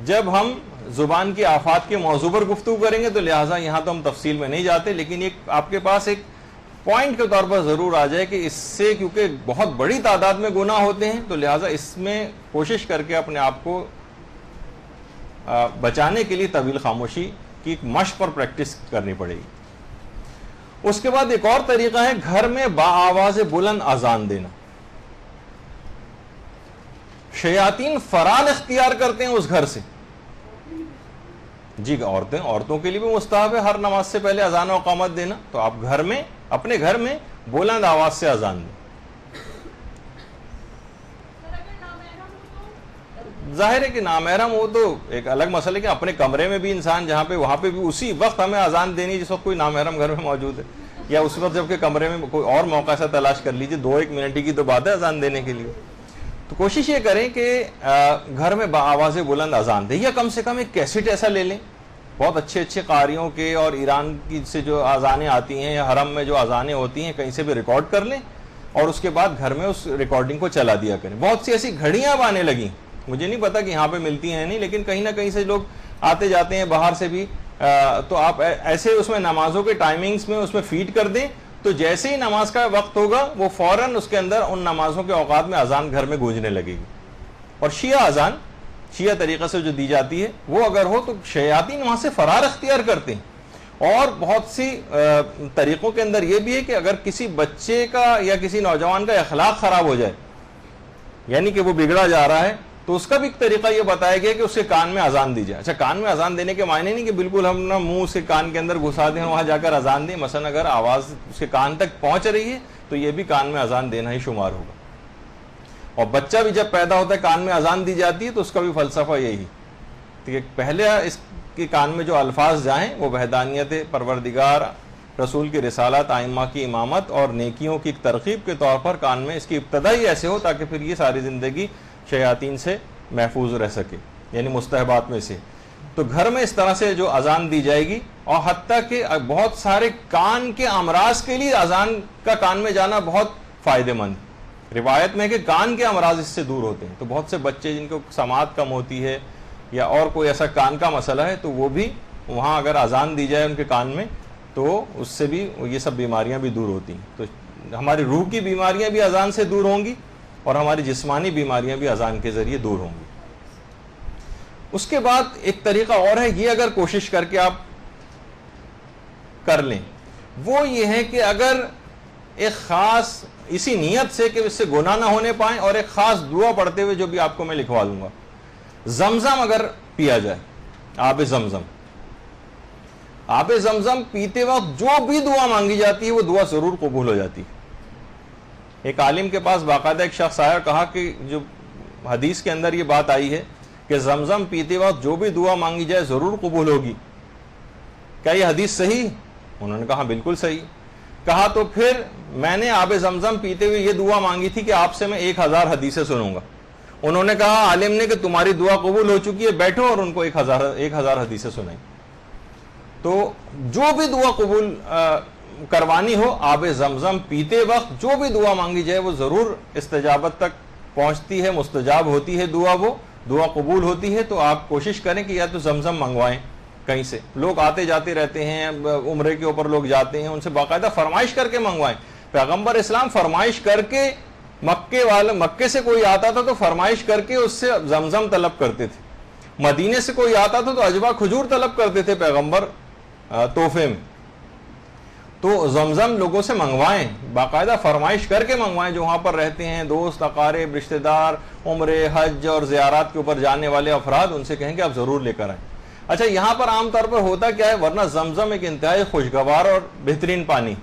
جب ہم زبان کی آفات کے موضوع پر گفتگو کریں گے, تو لہٰذا یہاں تو ہم تفصیل میں نہیں جاتے, لیکن ایک آپ کے پاس ایک پوائنٹ کے طور پر ضرور آ جائے کہ اس سے کیونکہ بہت بڑی تعداد میں گناہ ہوتے ہیں, تو لہٰذا اس میں کوشش کر کے اپنے آپ کو بچانے کے لیے طویل خاموشی کی ایک مشق پر پریکٹس کرنی پڑے گی. اس کے بعد ایک اور طریقہ ہے گھر میں باآواز بلند اذان دینا. شیاطین فرار اختیار کرتے ہیں اس گھر سے. جی, عورتوں کے لیے بھی مستحب ہے ہر نماز سے پہلے اذان و اقامت دینا, تو آپ گھر میں اپنے گھر میں بلند آواز سے اذان دیں. ظاہر ہے کہ نامحرم ہو تو ایک الگ مسئلہ ہے کہ اپنے کمرے میں بھی انسان جہاں پہ وہاں پہ بھی اسی وقت ہمیں اذان دینی جس وقت کوئی نامحرم گھر میں موجود ہے, یا اس وقت جب کہ کمرے میں کوئی اور موقع سے تلاش کر لیجیے, 2-1 منٹ کی تو بات ہے اذان دینے کے لیے. تو کوشش یہ کریں کہ گھر میں بآواز بلند اذان دیں، یا کم سے کم ایک کیسٹ ایسا لے لیں بہت اچھے اچھے قاریوں کے، اور ایران کی سے جو اذانیں آتی ہیں یا حرم میں جو اذانیں ہوتی ہیں کہیں سے بھی ریکارڈ کر لیں، اور اس کے بعد گھر میں اس ریکارڈنگ کو چلا دیا کریں۔ بہت سی ایسی گھڑیاں اب آنے لگیں، مجھے نہیں پتا کہ یہاں پہ ملتی ہیں نہیں، لیکن کہیں نہ کہیں سے لوگ آتے جاتے ہیں باہر سے بھی، تو آپ ایسے اس میں نمازوں کے ٹائمنگز میں اس میں فیڈ کر دیں، تو جیسے ہی نماز کا وقت ہوگا وہ فوراً اس کے اندر ان نمازوں کے اوقات میں اذان گھر میں گونجنے لگے گی۔ اور شیعہ اذان شیعہ طریقہ سے جو دی جاتی ہے وہ اگر ہو تو شیاطین وہاں سے فرار اختیار کرتے ہیں۔ اور بہت سی طریقوں کے اندر یہ بھی ہے کہ اگر کسی بچے کا یا کسی نوجوان کا اخلاق خراب ہو جائے، یعنی کہ وہ بگڑا جا رہا ہے، تو اس کا بھی ایک طریقہ یہ بتایا گیا کہ اس کے کان میں اذان دی جائے۔ اچھا، کان میں اذان دینے کے معنی نہیں کہ بالکل ہم نا منہ سے کان کے اندر گھسا دیں، وہاں جا کر اذان دیں۔ مثلا اگر آواز اس کے کان تک پہنچ رہی ہے تو یہ بھی کان میں اذان دینا ہی شمار ہوگا۔ اور بچہ بھی جب پیدا ہوتا ہے کان میں اذان دی جاتی ہے تو اس کا بھی فلسفہ یہی کہ پہلے اس کے کان میں جو الفاظ جائیں وہ وحدانیت پروردگار، رسول کی رسالت، ائمہ کی امامت اور نیکیوں کی ترغیب کے طور پر کان میں اس کی ابتدا ہی ایسے ہو تاکہ پھر یہ ساری زندگی شیاطین سے محفوظ رہ سکے، یعنی مستحبات میں سے۔ تو گھر میں اس طرح سے جو اذان دی جائے گی، اور حتیٰ کہ بہت سارے کان کے امراض کے لیے اذان کا کان میں جانا بہت فائدہ مند۔ روایت میں کہ کان کے امراض اس سے دور ہوتے ہیں، تو بہت سے بچے جن کو سماعت کم ہوتی ہے یا اور کوئی ایسا کان کا مسئلہ ہے تو وہ بھی وہاں اگر اذان دی جائے ان کے کان میں تو اس سے بھی یہ سب بیماریاں بھی دور ہوتی ہیں۔ تو ہماری روح کی بیماریاں بھی اذان سے دور ہوں گی اور ہماری جسمانی بیماریاں بھی اذان کے ذریعے دور ہوں گی۔ اس کے بعد ایک طریقہ اور ہے، یہ اگر کوشش کر کے آپ کر لیں، وہ یہ ہے کہ اگر ایک خاص اسی نیت سے کہ اس سے گناہ نہ ہونے پائیں، اور ایک خاص دعا پڑھتے ہوئے جو بھی آپ کو میں لکھوا دوں گا، زمزم اگر پیا جائے، آب زمزم، آب زمزم پیتے وقت جو بھی دعا مانگی جاتی ہے وہ دعا ضرور قبول ہو جاتی ہے۔ ایک عالم کے پاس باقاعدہ ایک شخص آیا، کہا کہ جو حدیث کے اندر یہ بات آئی ہے کہ زمزم پیتے وقت جو بھی دعا مانگی جائے ضرور قبول ہوگی، کیا یہ حدیث صحیح؟ انہوں نے کہا بالکل صحیح۔ کہا تو پھر میں نے آب زمزم پیتے ہوئے یہ دعا مانگی تھی کہ آپ سے میں 1000 حدیثیں سنوں گا۔ انہوں نے کہا عالم نے کہ تمہاری دعا قبول ہو چکی ہے، بیٹھو، اور ان کو 1000 حدیثیں سنائی۔ تو جو بھی دعا قبول کروانی ہو، آب زمزم پیتے وقت جو بھی دعا مانگی جائے وہ ضرور استجابت تک پہنچتی ہے، مستجاب ہوتی ہے دعا، وہ دعا قبول ہوتی ہے۔ تو آپ کوشش کریں کہ یا تو زمزم منگوائیں کہیں سے، لوگ آتے جاتے رہتے ہیں، عمرے کے اوپر لوگ جاتے ہیں، ان سے باقاعدہ فرمائش کر کے منگوائیں۔ پیغمبر اسلام فرمائش کر کے، مکے سے کوئی آتا تھا تو فرمائش کر کے اس سے زمزم طلب کرتے تھے، مدینے سے کوئی آتا تھا تو اجوا کھجور طلب کرتے تھے پیغمبر تحفے میں۔ تو زمزم لوگوں سے منگوائیں، باقاعدہ فرمائش کر کے منگوائیں، جو وہاں پر رہتے ہیں، دوست، اقارب، رشتہ دار، عمرے، حج اور زیارات کے اوپر جانے والے افراد، ان سے کہیں کہ آپ ضرور لے کر آئیں۔ اچھا، یہاں پر عام طور پر ہوتا کیا ہے، ورنہ زمزم ایک انتہائی خوشگوار اور بہترین پانی،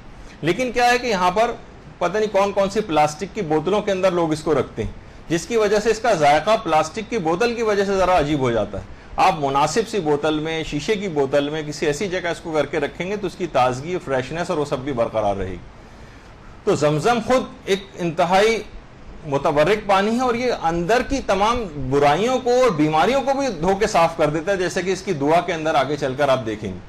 لیکن کیا ہے کہ یہاں پر پتہ نہیں کون کون سی پلاسٹک کی بوتلوں کے اندر لوگ اس کو رکھتے ہیں، جس کی وجہ سے اس کا ذائقہ پلاسٹک کی بوتل کی وجہ سے ذرا عجیب ہو جاتا ہے۔ آپ مناسب سی بوتل میں، شیشے کی بوتل میں، کسی ایسی جگہ اس کو کر کے رکھیں گے تو اس کی تازگی، فریشنس اور وہ سب بھی برقرار رہے گی۔ تو زمزم خود ایک انتہائی متبرک پانی ہے، اور یہ اندر کی تمام برائیوں کو اور بیماریوں کو بھی دھو کے صاف کر دیتا ہے، جیسے کہ اس کی دعا کے اندر آگے چل کر آپ دیکھیں گے۔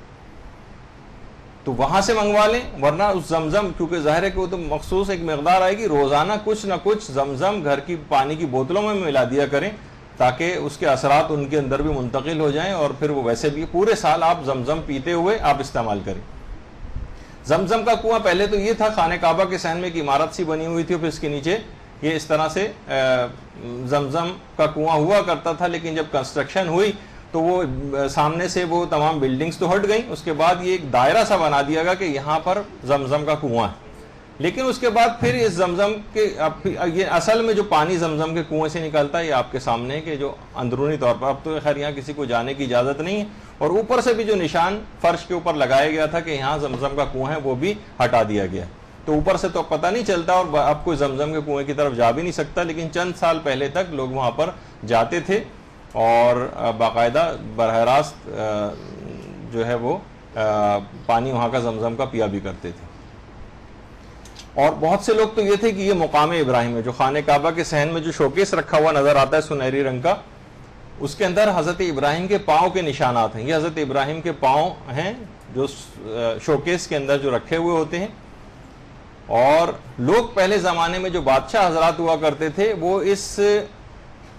تو وہاں سے منگوا لیں، ورنہ اس زمزم، کیونکہ ظاہر ہے کہ وہ تو مخصوص ایک مقدار آئے گی، روزانہ کچھ نہ کچھ زمزم گھر کی پانی کی بوتلوں میں ملا دیا کریں، تاکہ اس کے اثرات ان کے اندر بھی منتقل ہو جائیں، اور پھر وہ ویسے بھی پورے سال آپ زمزم پیتے ہوئے آپ استعمال کریں۔ زمزم کا کنواں پہلے تو یہ تھا، خانہ کعبہ کے صحن میں ایک عمارت سی بنی ہوئی تھی، پھر اس کے نیچے یہ اس طرح سے زمزم کا کنواں ہوا کرتا تھا، لیکن جب کنسٹرکشن ہوئی تو وہ سامنے سے وہ تمام بلڈنگز تو ہٹ گئیں، اس کے بعد یہ ایک دائرہ سا بنا دیا گیا کہ یہاں پر زمزم کا کنواں ہے۔ لیکن اس کے بعد پھر اس زمزم کے یہ اصل میں جو پانی زمزم کے کنویں سے نکلتا ہے یہ آپ کے سامنے ہے کہ جو اندرونی طور پر، اب تو خیر یہاں کسی کو جانے کی اجازت نہیں ہے، اور اوپر سے بھی جو نشان فرش کے اوپر لگایا گیا تھا کہ یہاں زمزم کا کنواں ہے وہ بھی ہٹا دیا گیا۔ تو اوپر سے تو پتہ نہیں چلتا اور اب کوئی زمزم کے کنویں کی طرف جا بھی نہیں سکتا، لیکن چند سال پہلے تک لوگ وہاں پر جاتے تھے اور باقاعدہ براہ راست جو ہے وہ پانی وہاں کا زمزم کا پیا بھی کرتے تھے۔ اور بہت سے لوگ تو یہ تھے کہ یہ مقام ابراہیم ہے، جو خانہ کعبہ کے صحن میں جو شوکیس رکھا ہوا نظر آتا ہے سنہری رنگ کا، اس کے اندر حضرت ابراہیم کے پاؤں کے نشانات ہیں. یہ حضرت ابراہیم کے پاؤں ہیں جو شوکیس کے اندر جو رکھے ہوئے ہوتے ہیں. اور لوگ پہلے زمانے میں جو بادشاہ حضرات ہوا کرتے تھے وہ اس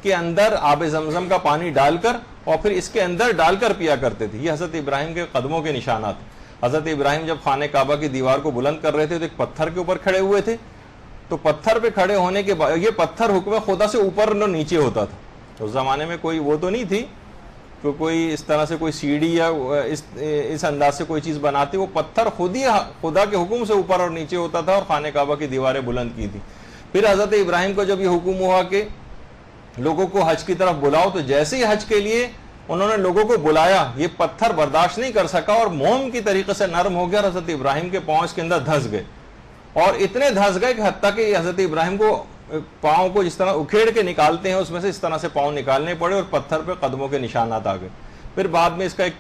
کے اندر آب زمزم کا پانی ڈال کر اور پھر اس کے اندر ڈال کر پیا کرتے تھے. یہ حضرت ابراہیم کے قدموں کے نشانات ہیں. حضرت ابراہیم جب خانہ کعبہ کی دیوار کو بلند کر رہے تھے تو ایک پتھر کے اوپر کھڑے ہوئے تھے. تو پتھر پہ کھڑے ہونے کے بعد یہ پتھر حکم خدا سے اوپر نہ نیچے ہوتا تھا. اس زمانے میں کوئی وہ تو نہیں تھی کہ کوئی اس طرح سے کوئی سیڑھی یا اس انداز سے کوئی چیز بناتی. وہ پتھر خود ہی خدا کے حکم سے اوپر اور نیچے ہوتا تھا اور خانہ کعبہ کی دیواریں بلند کی تھی. پھر حضرت ابراہیم کو جب یہ حکم ہوا کہ لوگوں کو حج کی طرف بلاؤ، تو جیسے ہی حج کے لیے انہوں نے لوگوں کو بلایا، یہ پتھر برداشت نہیں کر سکا اور موم کی طریقے سے نرم ہو گیا اور حضرت ابراہیم کے پاؤں اس کے اندر دھس گئے. اور اتنے دھس گئے کہ حتیٰ کہ حضرت ابراہیم کو پاؤں کو جس طرح اکھیڑ کے نکالتے ہیں اس میں سے اس طرح سے پاؤں نکالنے پڑے اور پتھر پہ قدموں کے نشانات آ گئے. پھر بعد میں اس کا ایک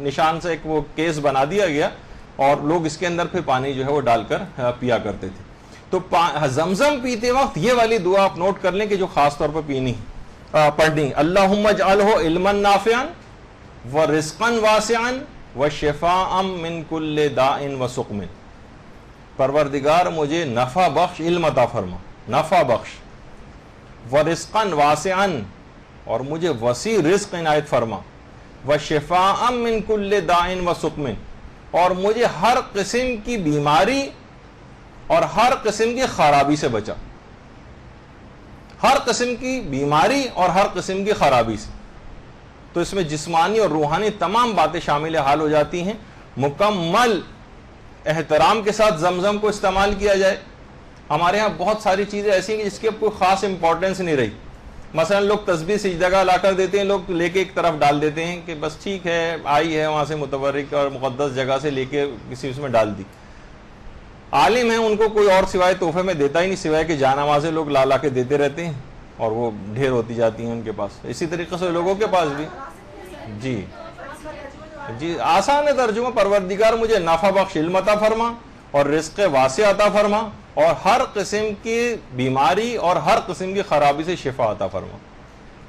نشان سے ایک وہ کیس بنا دیا گیا اور لوگ اس کے اندر پھر پانی جو ہے وہ ڈال کر پیا کرتے تھے. تو زمزم پیتے وقت یہ والی دعا آپ نوٹ کر لیں کہ جو خاص طور پر پڑھنی، اللہم اجعلہ علما نافعا ورزقا واسعا وشفاء من کل داء وسقم. پروردگار مجھے نفع بخش علم عطا فرما، نفع بخش، ورزقا واسعا اور مجھے وسیع رزق عنایت فرما، وشفاء من کل داء وسقم اور مجھے ہر قسم کی بیماری اور ہر قسم کی خرابی سے بچا. ہر قسم کی بیماری اور ہر قسم کی خرابی سے. تو اس میں جسمانی اور روحانی تمام باتیں شامل حال ہو جاتی ہیں. مکمل احترام کے ساتھ زمزم کو استعمال کیا جائے. ہمارے ہاں بہت ساری چیزیں ایسی ہیں جس کی اب کوئی خاص امپورٹنس نہیں رہی. مثلا لوگ تسبیح سجدہ لا کر دیتے ہیں، لوگ لے کے ایک طرف ڈال دیتے ہیں کہ بس ٹھیک ہے آئی ہے وہاں سے متبرک اور مقدس جگہ سے لے کے کسی اس میں ڈال دی. عالم ہیں ان کو کوئی اور سوائے تحفے میں دیتا ہی نہیں، سوائے کہ جانمازیں لوگ لا کے دیتے رہتے ہیں اور وہ ڈھیر ہوتی جاتی ہیں ان کے پاس. اسی طریقے سے لوگوں کے پاس بھی جی آسان ہے ترجمہ، پروردگار مجھے نفع بخش علم عطا فرما اور رزق واسع عطا فرما اور ہر قسم کی بیماری اور ہر قسم کی خرابی سے شفا عطا فرما.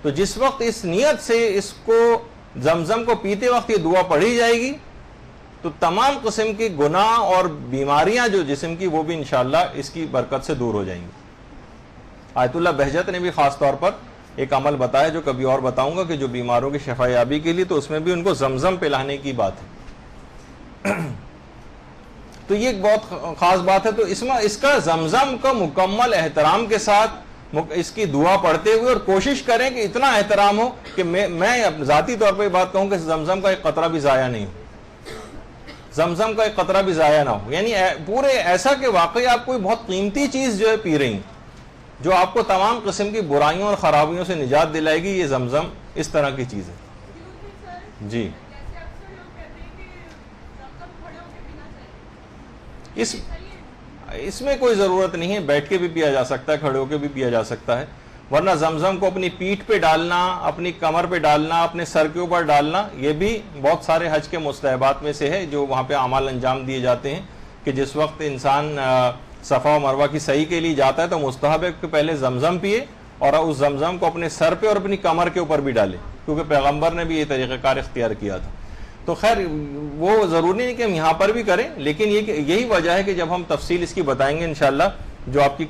تو جس وقت اس نیت سے اس کو زمزم کو پیتے وقت یہ دعا پڑھی جائے گی تو تمام قسم کی گناہ اور بیماریاں جو جسم کی وہ بھی انشاءاللہ اس کی برکت سے دور ہو جائیں گی. آیت اللہ بہجت نے بھی خاص طور پر ایک عمل بتایا جو کبھی اور بتاؤں گا کہ جو بیماروں کی شفا یابی کے لیے، تو اس میں بھی ان کو زمزم پلانے کی بات ہے. تو یہ ایک بہت خاص بات ہے. تو اس کا زمزم کا مکمل احترام کے ساتھ اس کی دعا پڑھتے ہوئے اور کوشش کریں کہ اتنا احترام ہو کہ میں ذاتی طور پہ یہ بات کہوں کہ زمزم کا ایک قطرہ بھی ضائع نہیں ہو. زمزم کا ایک قطرہ بھی ضائع نہ ہو. یعنی پورے ایسا کہ واقعی آپ کوئی بہت قیمتی چیز جو ہے پی رہی ہیں جو آپ کو تمام قسم کی برائیوں اور خرابیوں سے نجات دلائے گی. یہ زمزم اس طرح کی چیز ہے. جی اس میں کوئی ضرورت نہیں ہے، بیٹھ کے بھی پیا جا سکتا ہے، کھڑے ہو کے بھی پیا جا سکتا ہے. ورنہ زمزم کو اپنی پیٹھ پہ ڈالنا، اپنی کمر پہ ڈالنا، اپنے سر کے اوپر ڈالنا، یہ بھی بہت سارے حج کے مستحبات میں سے ہے جو وہاں پہ اعمال انجام دیے جاتے ہیں کہ جس وقت انسان صفا و مروہ کی سعی کے لیے جاتا ہے تو مستحب ہے کہ پہلے زمزم پیے اور اس زمزم کو اپنے سر پہ اور اپنی کمر کے اوپر بھی ڈالے، کیونکہ پیغمبر نے بھی یہ طریقہ کار اختیار کیا تھا. تو خیر وہ ضروری نہیں کہ ہم یہاں پر بھی کریں، لیکن یہی وجہ ہے کہ جب ہم تفصیل اس کی بتائیں گے انشاءاللہ، جو آپ کی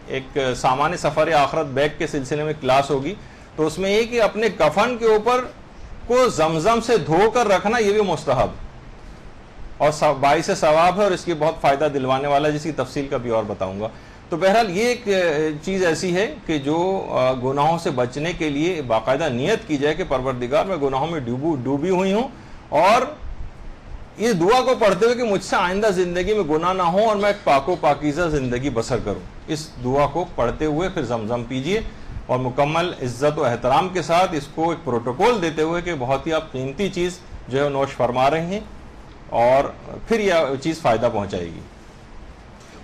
ایک سامان سفر آخرت بیگ کے سلسلے میں کلاس ہوگی، تو اس میں یہ کہ اپنے کفن کے اوپر کو زمزم سے دھو کر رکھنا یہ بھی مستحب اور باعث ثواب ہے اور اس کی بہت فائدہ دلوانے والا، جس کی تفصیل کا بھی اور بتاؤں گا. تو بہرحال یہ ایک چیز ایسی ہے کہ جو گناہوں سے بچنے کے لیے باقاعدہ نیت کی جائے کہ پروردگار میں گناہوں میں ڈوبی ہوئی ہوں اور اس دعا کو پڑھتے ہوئے کہ مجھ سے آئندہ زندگی میں گناہ نہ ہو اور میں ایک پاک و پاکیزہ زندگی بسر کروں. اس دعا کو پڑھتے ہوئے پھر زمزم پیجئے اور مکمل عزت و احترام کے ساتھ اس کو ایک پروٹوکول دیتے ہوئے کہ بہت ہی آپ قیمتی چیز جو ہے نوش فرما رہے ہیں اور پھر یہ چیز فائدہ پہنچائے گی.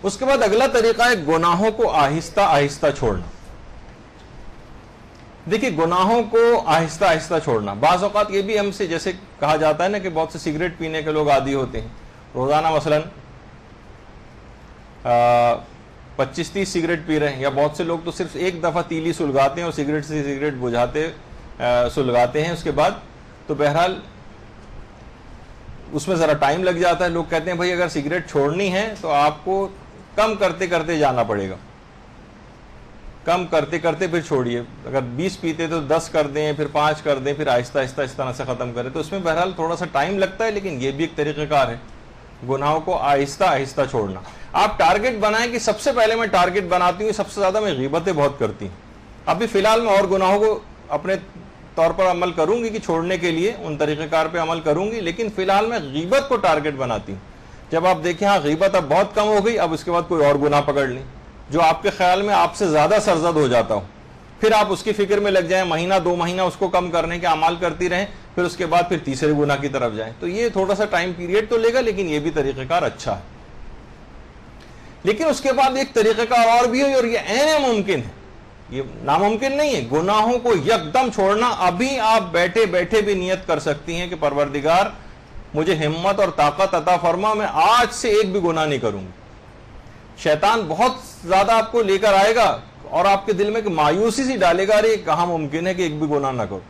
اس کے بعد اگلا طریقہ ہے گناہوں کو آہستہ آہستہ چھوڑنا. دیکھیے گناہوں کو آہستہ آہستہ چھوڑنا، بعض اوقات یہ بھی ہم سے جیسے کہا جاتا ہے نا کہ بہت سے سگریٹ پینے کے لوگ عادی ہوتے ہیں، روزانہ مثلا 25-30 سگریٹ پی رہے ہیں، یا بہت سے لوگ تو صرف ایک دفعہ تیلی سلگاتے ہیں اور سگریٹ سے سگریٹ بجھاتے سلگاتے ہیں، اس کے بعد تو بہرحال اس میں ذرا ٹائم لگ جاتا ہے. لوگ کہتے ہیں بھائی اگر سگریٹ چھوڑنی ہے تو آپ کو کم کرتے کرتے جانا پڑے گا، کم کرتے کرتے پھر چھوڑیے. اگر 20 پیتے تو 10 کر دیں، پھر 5 کر دیں، پھر آہستہ آہستہ اس طرح سے ختم کریں. تو اس میں بہرحال تھوڑا سا ٹائم لگتا ہے، لیکن یہ بھی ایک طریقہ کار ہے گناہوں کو آہستہ آہستہ چھوڑنا. آپ ٹارگٹ بنائیں کہ سب سے پہلے میں ٹارگٹ بناتی ہوں، سب سے زیادہ میں غیبتیں بہت کرتی ہوں. ابھی فی الحال میں اور گناہوں کو اپنے طور پر عمل کروں گی کہ چھوڑنے کے لیے ان طریقہ کار پہ عمل کروں گی، لیکن فی الحال میں غیبت کو ٹارگٹ بناتی ہوں. جب آپ دیکھیں ہاں غیبت اب بہت کم ہو گئی، اب اس کے بعد کوئی اور گناہ پکڑ لیں جو آپ کے خیال میں آپ سے زیادہ سرزد ہو جاتا ہو، پھر آپ اس کی فکر میں لگ جائیں، مہینہ 2 مہینہ اس کو کم کرنے کے اعمال کرتی رہیں، پھر اس کے بعد پھر تیسرے گناہ کی طرف جائیں. تو یہ تھوڑا سا ٹائم پیریڈ تو لے گا، لیکن یہ بھی طریقہ کار اچھا ہے. لیکن اس کے بعد ایک طریقہ کار اور بھی ہے، اور یہ عین ممکن ہے، یہ ناممکن نہیں ہے. گناہوں کو یکدم چھوڑنا. ابھی آپ بیٹھے بیٹھے بھی نیت کر سکتی ہیں کہ پروردگار مجھے ہمت اور طاقت عطا فرما، میں آج سے ایک بھی گناہ نہیں کروں گی. شیطان بہت زیادہ آپ کو لے کر آئے گا اور آپ کے دل میں ایک مایوسی سی ڈالے گا، ارے کہاں ممکن ہے کہ ایک بھی گناہ نہ کرو.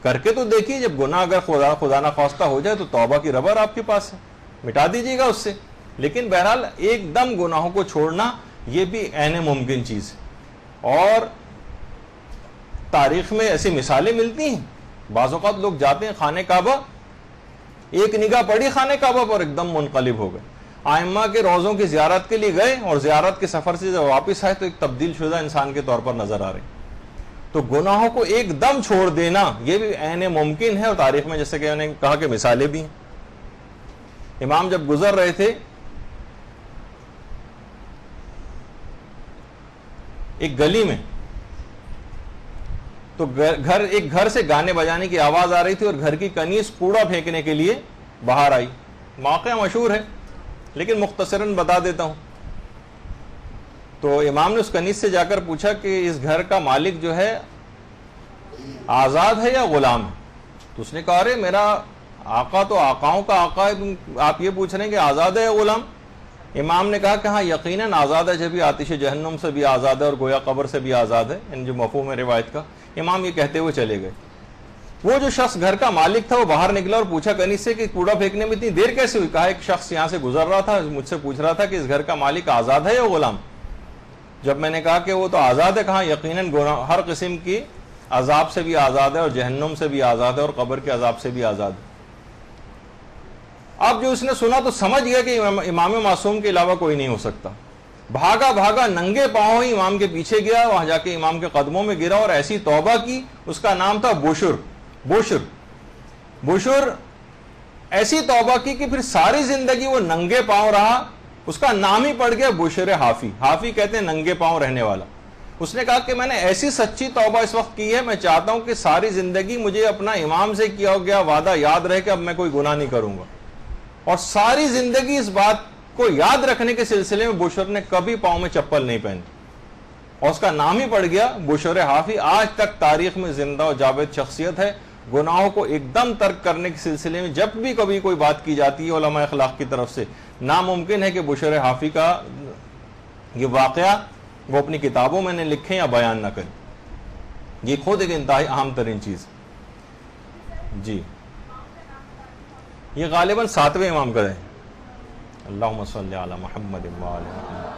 کر کے تو دیکھیے، جب گناہ اگر خدا نہ خواستہ ہو جائے تو توبہ کی ربر آپ کے پاس ہے، مٹا دیجیے گا اس سے. لیکن بہرحال ایک دم گناہوں کو چھوڑنا یہ بھی عین ممکن چیز ہے. اور تاریخ میں ایسی مثالیں ملتی ہیں. بعض اوقات لوگ جاتے ہیں خانہ کعبہ، ایک نگاہ پڑی خانہ کعبہ پر ایک دم منقلب ہو گئے. ائمہ کے روضوں کی زیارت کے لیے گئے اور زیارت کے سفر سے جب واپس آئے تو ایک تبدیل شدہ انسان کے طور پر نظر آ رہے. تو گناہوں کو ایک دم چھوڑ دینا یہ بھی عین ممکن ہے، اور تاریخ میں جیسے کہ میں نے کہا کہ مثالیں بھی ہیں. امام جب گزر رہے تھے ایک گلی میں، تو ایک گھر سے گانے بجانے کی آواز آ رہی تھی، اور گھر کی کنیز کوڑا پھینکنے کے لیے باہر آئی. واقعہ مشہور ہے لیکن مختصراً بتا دیتا ہوں. تو امام نے اس کنیز سے جا کر پوچھا کہ اس گھر کا مالک جو ہے آزاد ہے یا غلام ہے؟ تو اس نے کہا ارے میرا آقا تو آقاؤں کا آقا ہے، تم آپ یہ پوچھ رہے ہیں کہ آزاد ہے یا غلام؟ امام نے کہا کہ ہاں یقیناً آزاد ہے، جبھی آتش جہنم سے بھی آزاد ہے اور گویا قبر سے بھی آزاد ہے، ان جو مفہوم ہے روایت کا. امام یہ کہتے ہوئے چلے گئے. وہ جو شخص گھر کا مالک تھا وہ باہر نکلا اور پوچھا کنیز سے کہ کوڑا پھینکنے میں اتنی دیر کیسے ہوئی؟ کہا ایک شخص یہاں سے گزر رہا تھا، مجھ سے پوچھ رہا تھا کہ اس گھر کا مالک آزاد ہے یا غلام؟ جب میں نے کہا کہ وہ تو آزاد ہے، کہا یقیناً ہر قسم کی عذاب سے بھی آزاد ہے، اور جہنم سے بھی آزاد ہے، اور قبر کے عذاب سے بھی آزاد ہے. اب جو اس نے سنا تو سمجھ گیا کہ امام معصوم کے علاوہ کوئی نہیں ہو سکتا. بھاگا بھاگا ننگے پاؤں ہی امام کے پیچھے گیا، وہاں جا کے امام کے قدموں میں گرا اور ایسی توبہ کی. اس کا نام تھا بشر. ایسی توبہ کی کہ پھر ساری زندگی وہ ننگے پاؤں رہا. اس کا نام ہی پڑ گیا بشر حافی. حافی کہتے ہیں ننگے پاؤں رہنے والا. اس نے کہا کہ میں نے ایسی سچی توبہ اس وقت کی ہے، میں چاہتا ہوں کہ ساری زندگی مجھے اپنا امام سے کیا گیا وعدہ یاد رہے کہ اب میں کوئی گناہ نہیں کروں گا. اور ساری زندگی اس بات کو یاد رکھنے کے سلسلے میں بشر نے کبھی پاؤں میں چپل نہیں پہنی، اور اس کا نام ہی پڑ گیا بشر حافی. آج تک تاریخ میں زندہ و جاوید شخصیت ہے. گناہوں کو ایک دم ترک کرنے کے سلسلے میں جب بھی کبھی کوئی بات کی جاتی ہے علماء اخلاق کی طرف سے، ناممکن ہے کہ بشر حافی کا یہ واقعہ وہ اپنی کتابوں میں نے لکھے یا بیان نہ کریں. یہ خود ایک انتہائی اہم ترین چیز. جی یہ غالباً 7ویں امام کا ہے. اللہم صلی علی محمد و آل محمد.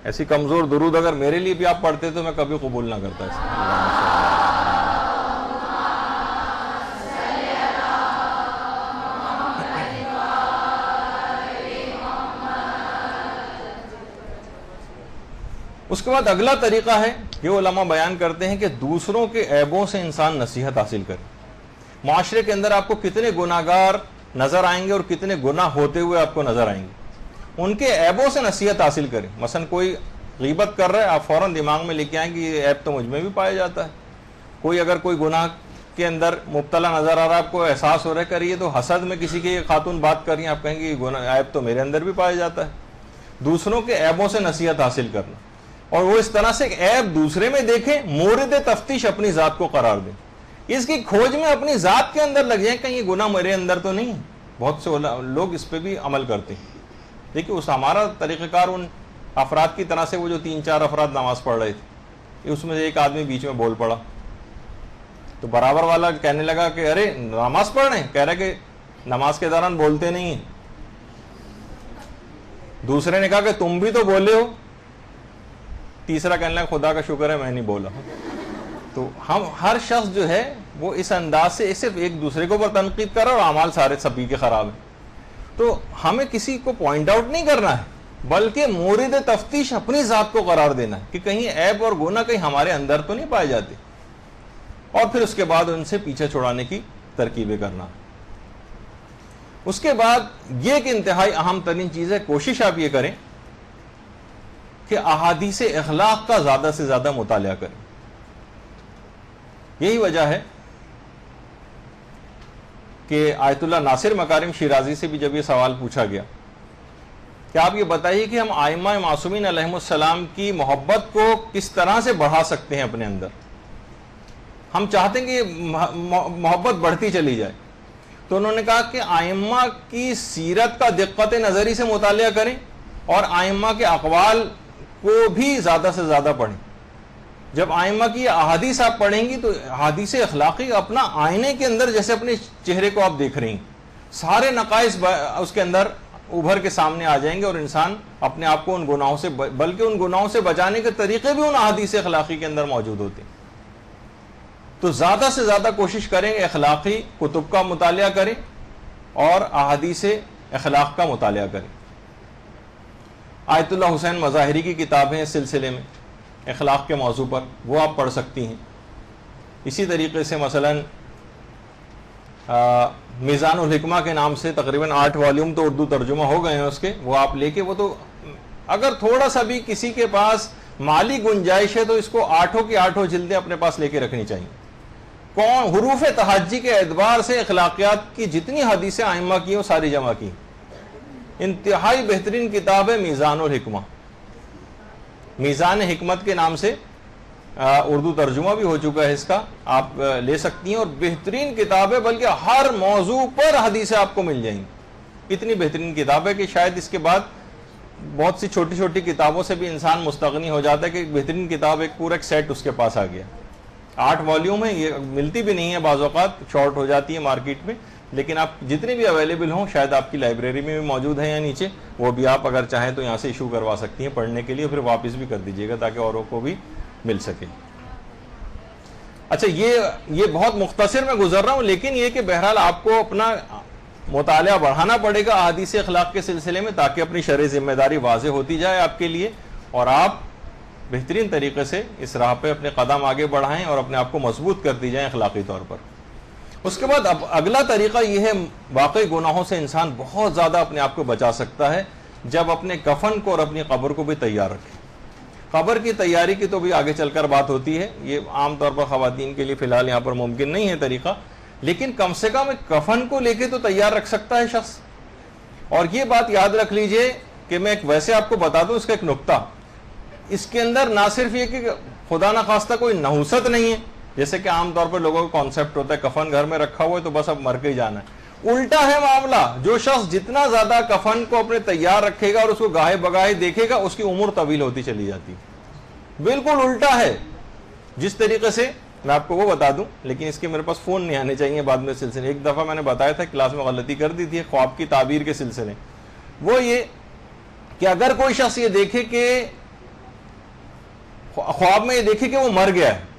ایسی کمزور درود اگر میرے لیے بھی آپ پڑھتے تو میں کبھی قبول نہ کرتا اسے. اس کے بعد اگلا طریقہ ہے، یہ علماء بیان کرتے ہیں کہ دوسروں کے عیبوں سے انسان نصیحت حاصل کرے. معاشرے کے اندر آپ کو کتنے گناہگار نظر آئیں گے اور کتنے گناہ ہوتے ہوئے آپ کو نظر آئیں گے، ان کے عیبوں سے نصیحت حاصل کریں. مثلا کوئی غیبت کر رہا ہے، آپ فوراً دماغ میں لے کے آئیں کہ یہ عیب تو مجھ میں بھی پایا جاتا ہے. کوئی اگر کوئی گناہ کے اندر مبتلا نظر آ رہا ہے، آپ کو احساس ہو رہا ہے کریے تو حسد میں کسی کی خاتون بات کر رہی ہیں، آپ کہیں گے یہ گناہ عیب تو میرے اندر بھی پایا جاتا ہے. دوسروں کے عیبوں سے نصیحت حاصل کرنا، اور وہ اس طرح سے عیب دوسرے میں دیکھیں، مورد تفتیش اپنی ذات کو قرار دیں. اس کی کھوج میں اپنی ذات کے اندر لگ جائیں کہیں یہ گناہ میرے اندر تو نہیں ہے. بہت سے لوگ اس پہ بھی عمل کرتے ہیں. دیکھیے اس ہمارا طریقہ کار ان افراد کی طرح سے، وہ جو 3-4 افراد نماز پڑھ رہے تھے، اس میں ایک آدمی بیچ میں بول پڑا تو برابر والا کہنے لگا کہ ارے نماز پڑھ رہے ہیں، کہہ رہے کہ نماز کے دوران بولتے نہیں ہیں. دوسرے نے کہا کہ تم بھی تو بولے ہو. تیسرا کہنے لگا خدا کا شکر ہے میں نہیں بولا. تو ہم ہر شخص جو ہے وہ اس انداز سے صرف ایک دوسرے کے اوپر تنقید کر رہا ہے اور اعمال سارے سبھی کے خراب ہیں. تو ہمیں کسی کو پوائنٹ آؤٹ نہیں کرنا ہے، بلکہ مورد تفتیش اپنی ذات کو قرار دینا ہے کہ کہیں عیب اور گناہ کہیں ہمارے اندر تو نہیں پائے جاتے، اور پھر اس کے بعد ان سے پیچھے چھڑانے کی ترکیبیں کرنا. اس کے بعد یہ ایک انتہائی اہم ترین چیز ہے، کوشش آپ یہ کریں کہ احادیث اخلاق کا زیادہ سے زیادہ مطالعہ کریں. یہی وجہ ہے کہ آیت اللہ ناصر مکارم شیرازی سے بھی جب یہ سوال پوچھا گیا کہ آپ یہ بتائیے کہ ہم ائمہ معصومین علیہم السلام کی محبت کو کس طرح سے بڑھا سکتے ہیں اپنے اندر، ہم چاہتے ہیں کہ محبت بڑھتی چلی جائے. تو انہوں نے کہا کہ ائمہ کی سیرت کا دقت نظری سے مطالعہ کریں اور ائمہ کے اقوال کو بھی زیادہ سے زیادہ پڑھیں. جب ائمہ کی احادیث آپ پڑھیں گی تو احادیث اخلاقی اپنا آئینے کے اندر جیسے اپنے چہرے کو آپ دیکھ رہی ہیں، سارے نقائص اس کے اندر ابھر کے سامنے آ جائیں گے، اور انسان اپنے آپ کو ان گناہوں سے بلکہ ان گناہوں سے بچانے کے طریقے بھی ان احادیث اخلاقی کے اندر موجود ہوتے ہیں. تو زیادہ سے زیادہ کوشش کریں کہ اخلاقی کتب کا مطالعہ کریں اور احادیث اخلاق کا مطالعہ کریں. آیت اللہ حسین مظاہری کی کتابیں اس سلسلے میں اخلاق کے موضوع پر، وہ آپ پڑھ سکتی ہیں. اسی طریقے سے مثلاً میزان الحکمہ کے نام سے تقریباً 8 والیوم تو اردو ترجمہ ہو گئے ہیں اس کے، وہ آپ لے کے، وہ تو اگر تھوڑا سا بھی کسی کے پاس مالی گنجائش ہے تو اس کو 8 کی 8 جلدیں اپنے پاس لے کے رکھنی چاہیے. حروف تہجی کے اعتبار سے اخلاقیات کی جتنی حدیثیں ائمہ کی ہیں وہ ساری جمع کی. انتہائی بہترین کتاب ہے میزان الحکمہ. میزان حکمت کے نام سے اردو ترجمہ بھی ہو چکا ہے اس کا، آپ لے سکتی ہیں، اور بہترین کتاب ہے، بلکہ ہر موضوع پر حدیثیں آپ کو مل جائیں گی. اتنی بہترین کتاب ہے کہ شاید اس کے بعد بہت سی چھوٹی چھوٹی کتابوں سے بھی انسان مستغنی ہو جاتا ہے کہ ایک بہترین کتاب، ایک پورا ایک سیٹ اس کے پاس آ گیا. 8 والیوم ہے، یہ ملتی بھی نہیں ہے، بعض اوقات شارٹ ہو جاتی ہے مارکیٹ میں، لیکن آپ جتنے بھی اویلیبل ہوں، شاید آپ کی لائبریری میں بھی موجود ہیں یا نیچے، وہ بھی آپ اگر چاہیں تو یہاں سے ایشو کروا سکتی ہیں پڑھنے کے لیے، پھر واپس بھی کر دیجیے گا تاکہ اوروں کو بھی مل سکے. اچھا، یہ بہت مختصر میں گزر رہا ہوں، لیکن یہ کہ بہرحال آپ کو اپنا مطالعہ بڑھانا پڑے گا احادیث اخلاق کے سلسلے میں، تاکہ اپنی شرعی ذمہ داری واضح ہوتی جائے آپ کے لیے، اور آپ بہترین طریقے سے اس راہ پہ اپنے قدم آگے بڑھائیں اور اپنے آپ کو مضبوط کرتی جائیں اخلاقی طور پر. اس کے بعد اب اگلا طریقہ یہ ہے، واقعی گناہوں سے انسان بہت زیادہ اپنے آپ کو بچا سکتا ہے جب اپنے کفن کو اور اپنی قبر کو بھی تیار رکھے. قبر کی تیاری کی تو بھی آگے چل کر بات ہوتی ہے، یہ عام طور پر خواتین کے لیے فی الحال یہاں پر ممکن نہیں ہے طریقہ، لیکن کم سے کم ایک کفن کو لے کے تو تیار رکھ سکتا ہے شخص. اور یہ بات یاد رکھ لیجئے کہ میں ویسے آپ کو بتا دوں اس کا ایک نقطہ، اس کے اندر نہ صرف یہ کہ خدا نخواستہ کوئی نحوست نہیں ہے، جیسے کہ عام طور پر لوگوں کا کانسیپٹ ہوتا ہے کفن گھر میں رکھا ہوا ہے تو بس اب مر کے ہی جانا ہے. الٹا ہے معاملہ، جو شخص جتنا زیادہ کفن کو اپنے تیار رکھے گا اور اس کو گاہے بگاہے دیکھے گا، اس کی عمر طویل ہوتی چلی جاتی. بالکل الٹا ہے. جس طریقے سے میں آپ کو وہ بتا دوں، لیکن اس کے میرے پاس فون نہیں آنے چاہیے بعد میں سلسلے. ایک دفعہ میں نے بتایا تھا کلاس میں غلطی کر دی تھی خواب کی تعبیر کے سلسلے، وہ یہ کہ اگر کوئی شخص یہ دیکھے کہ خواب میں یہ دیکھے کہ وہ مر گیا ہے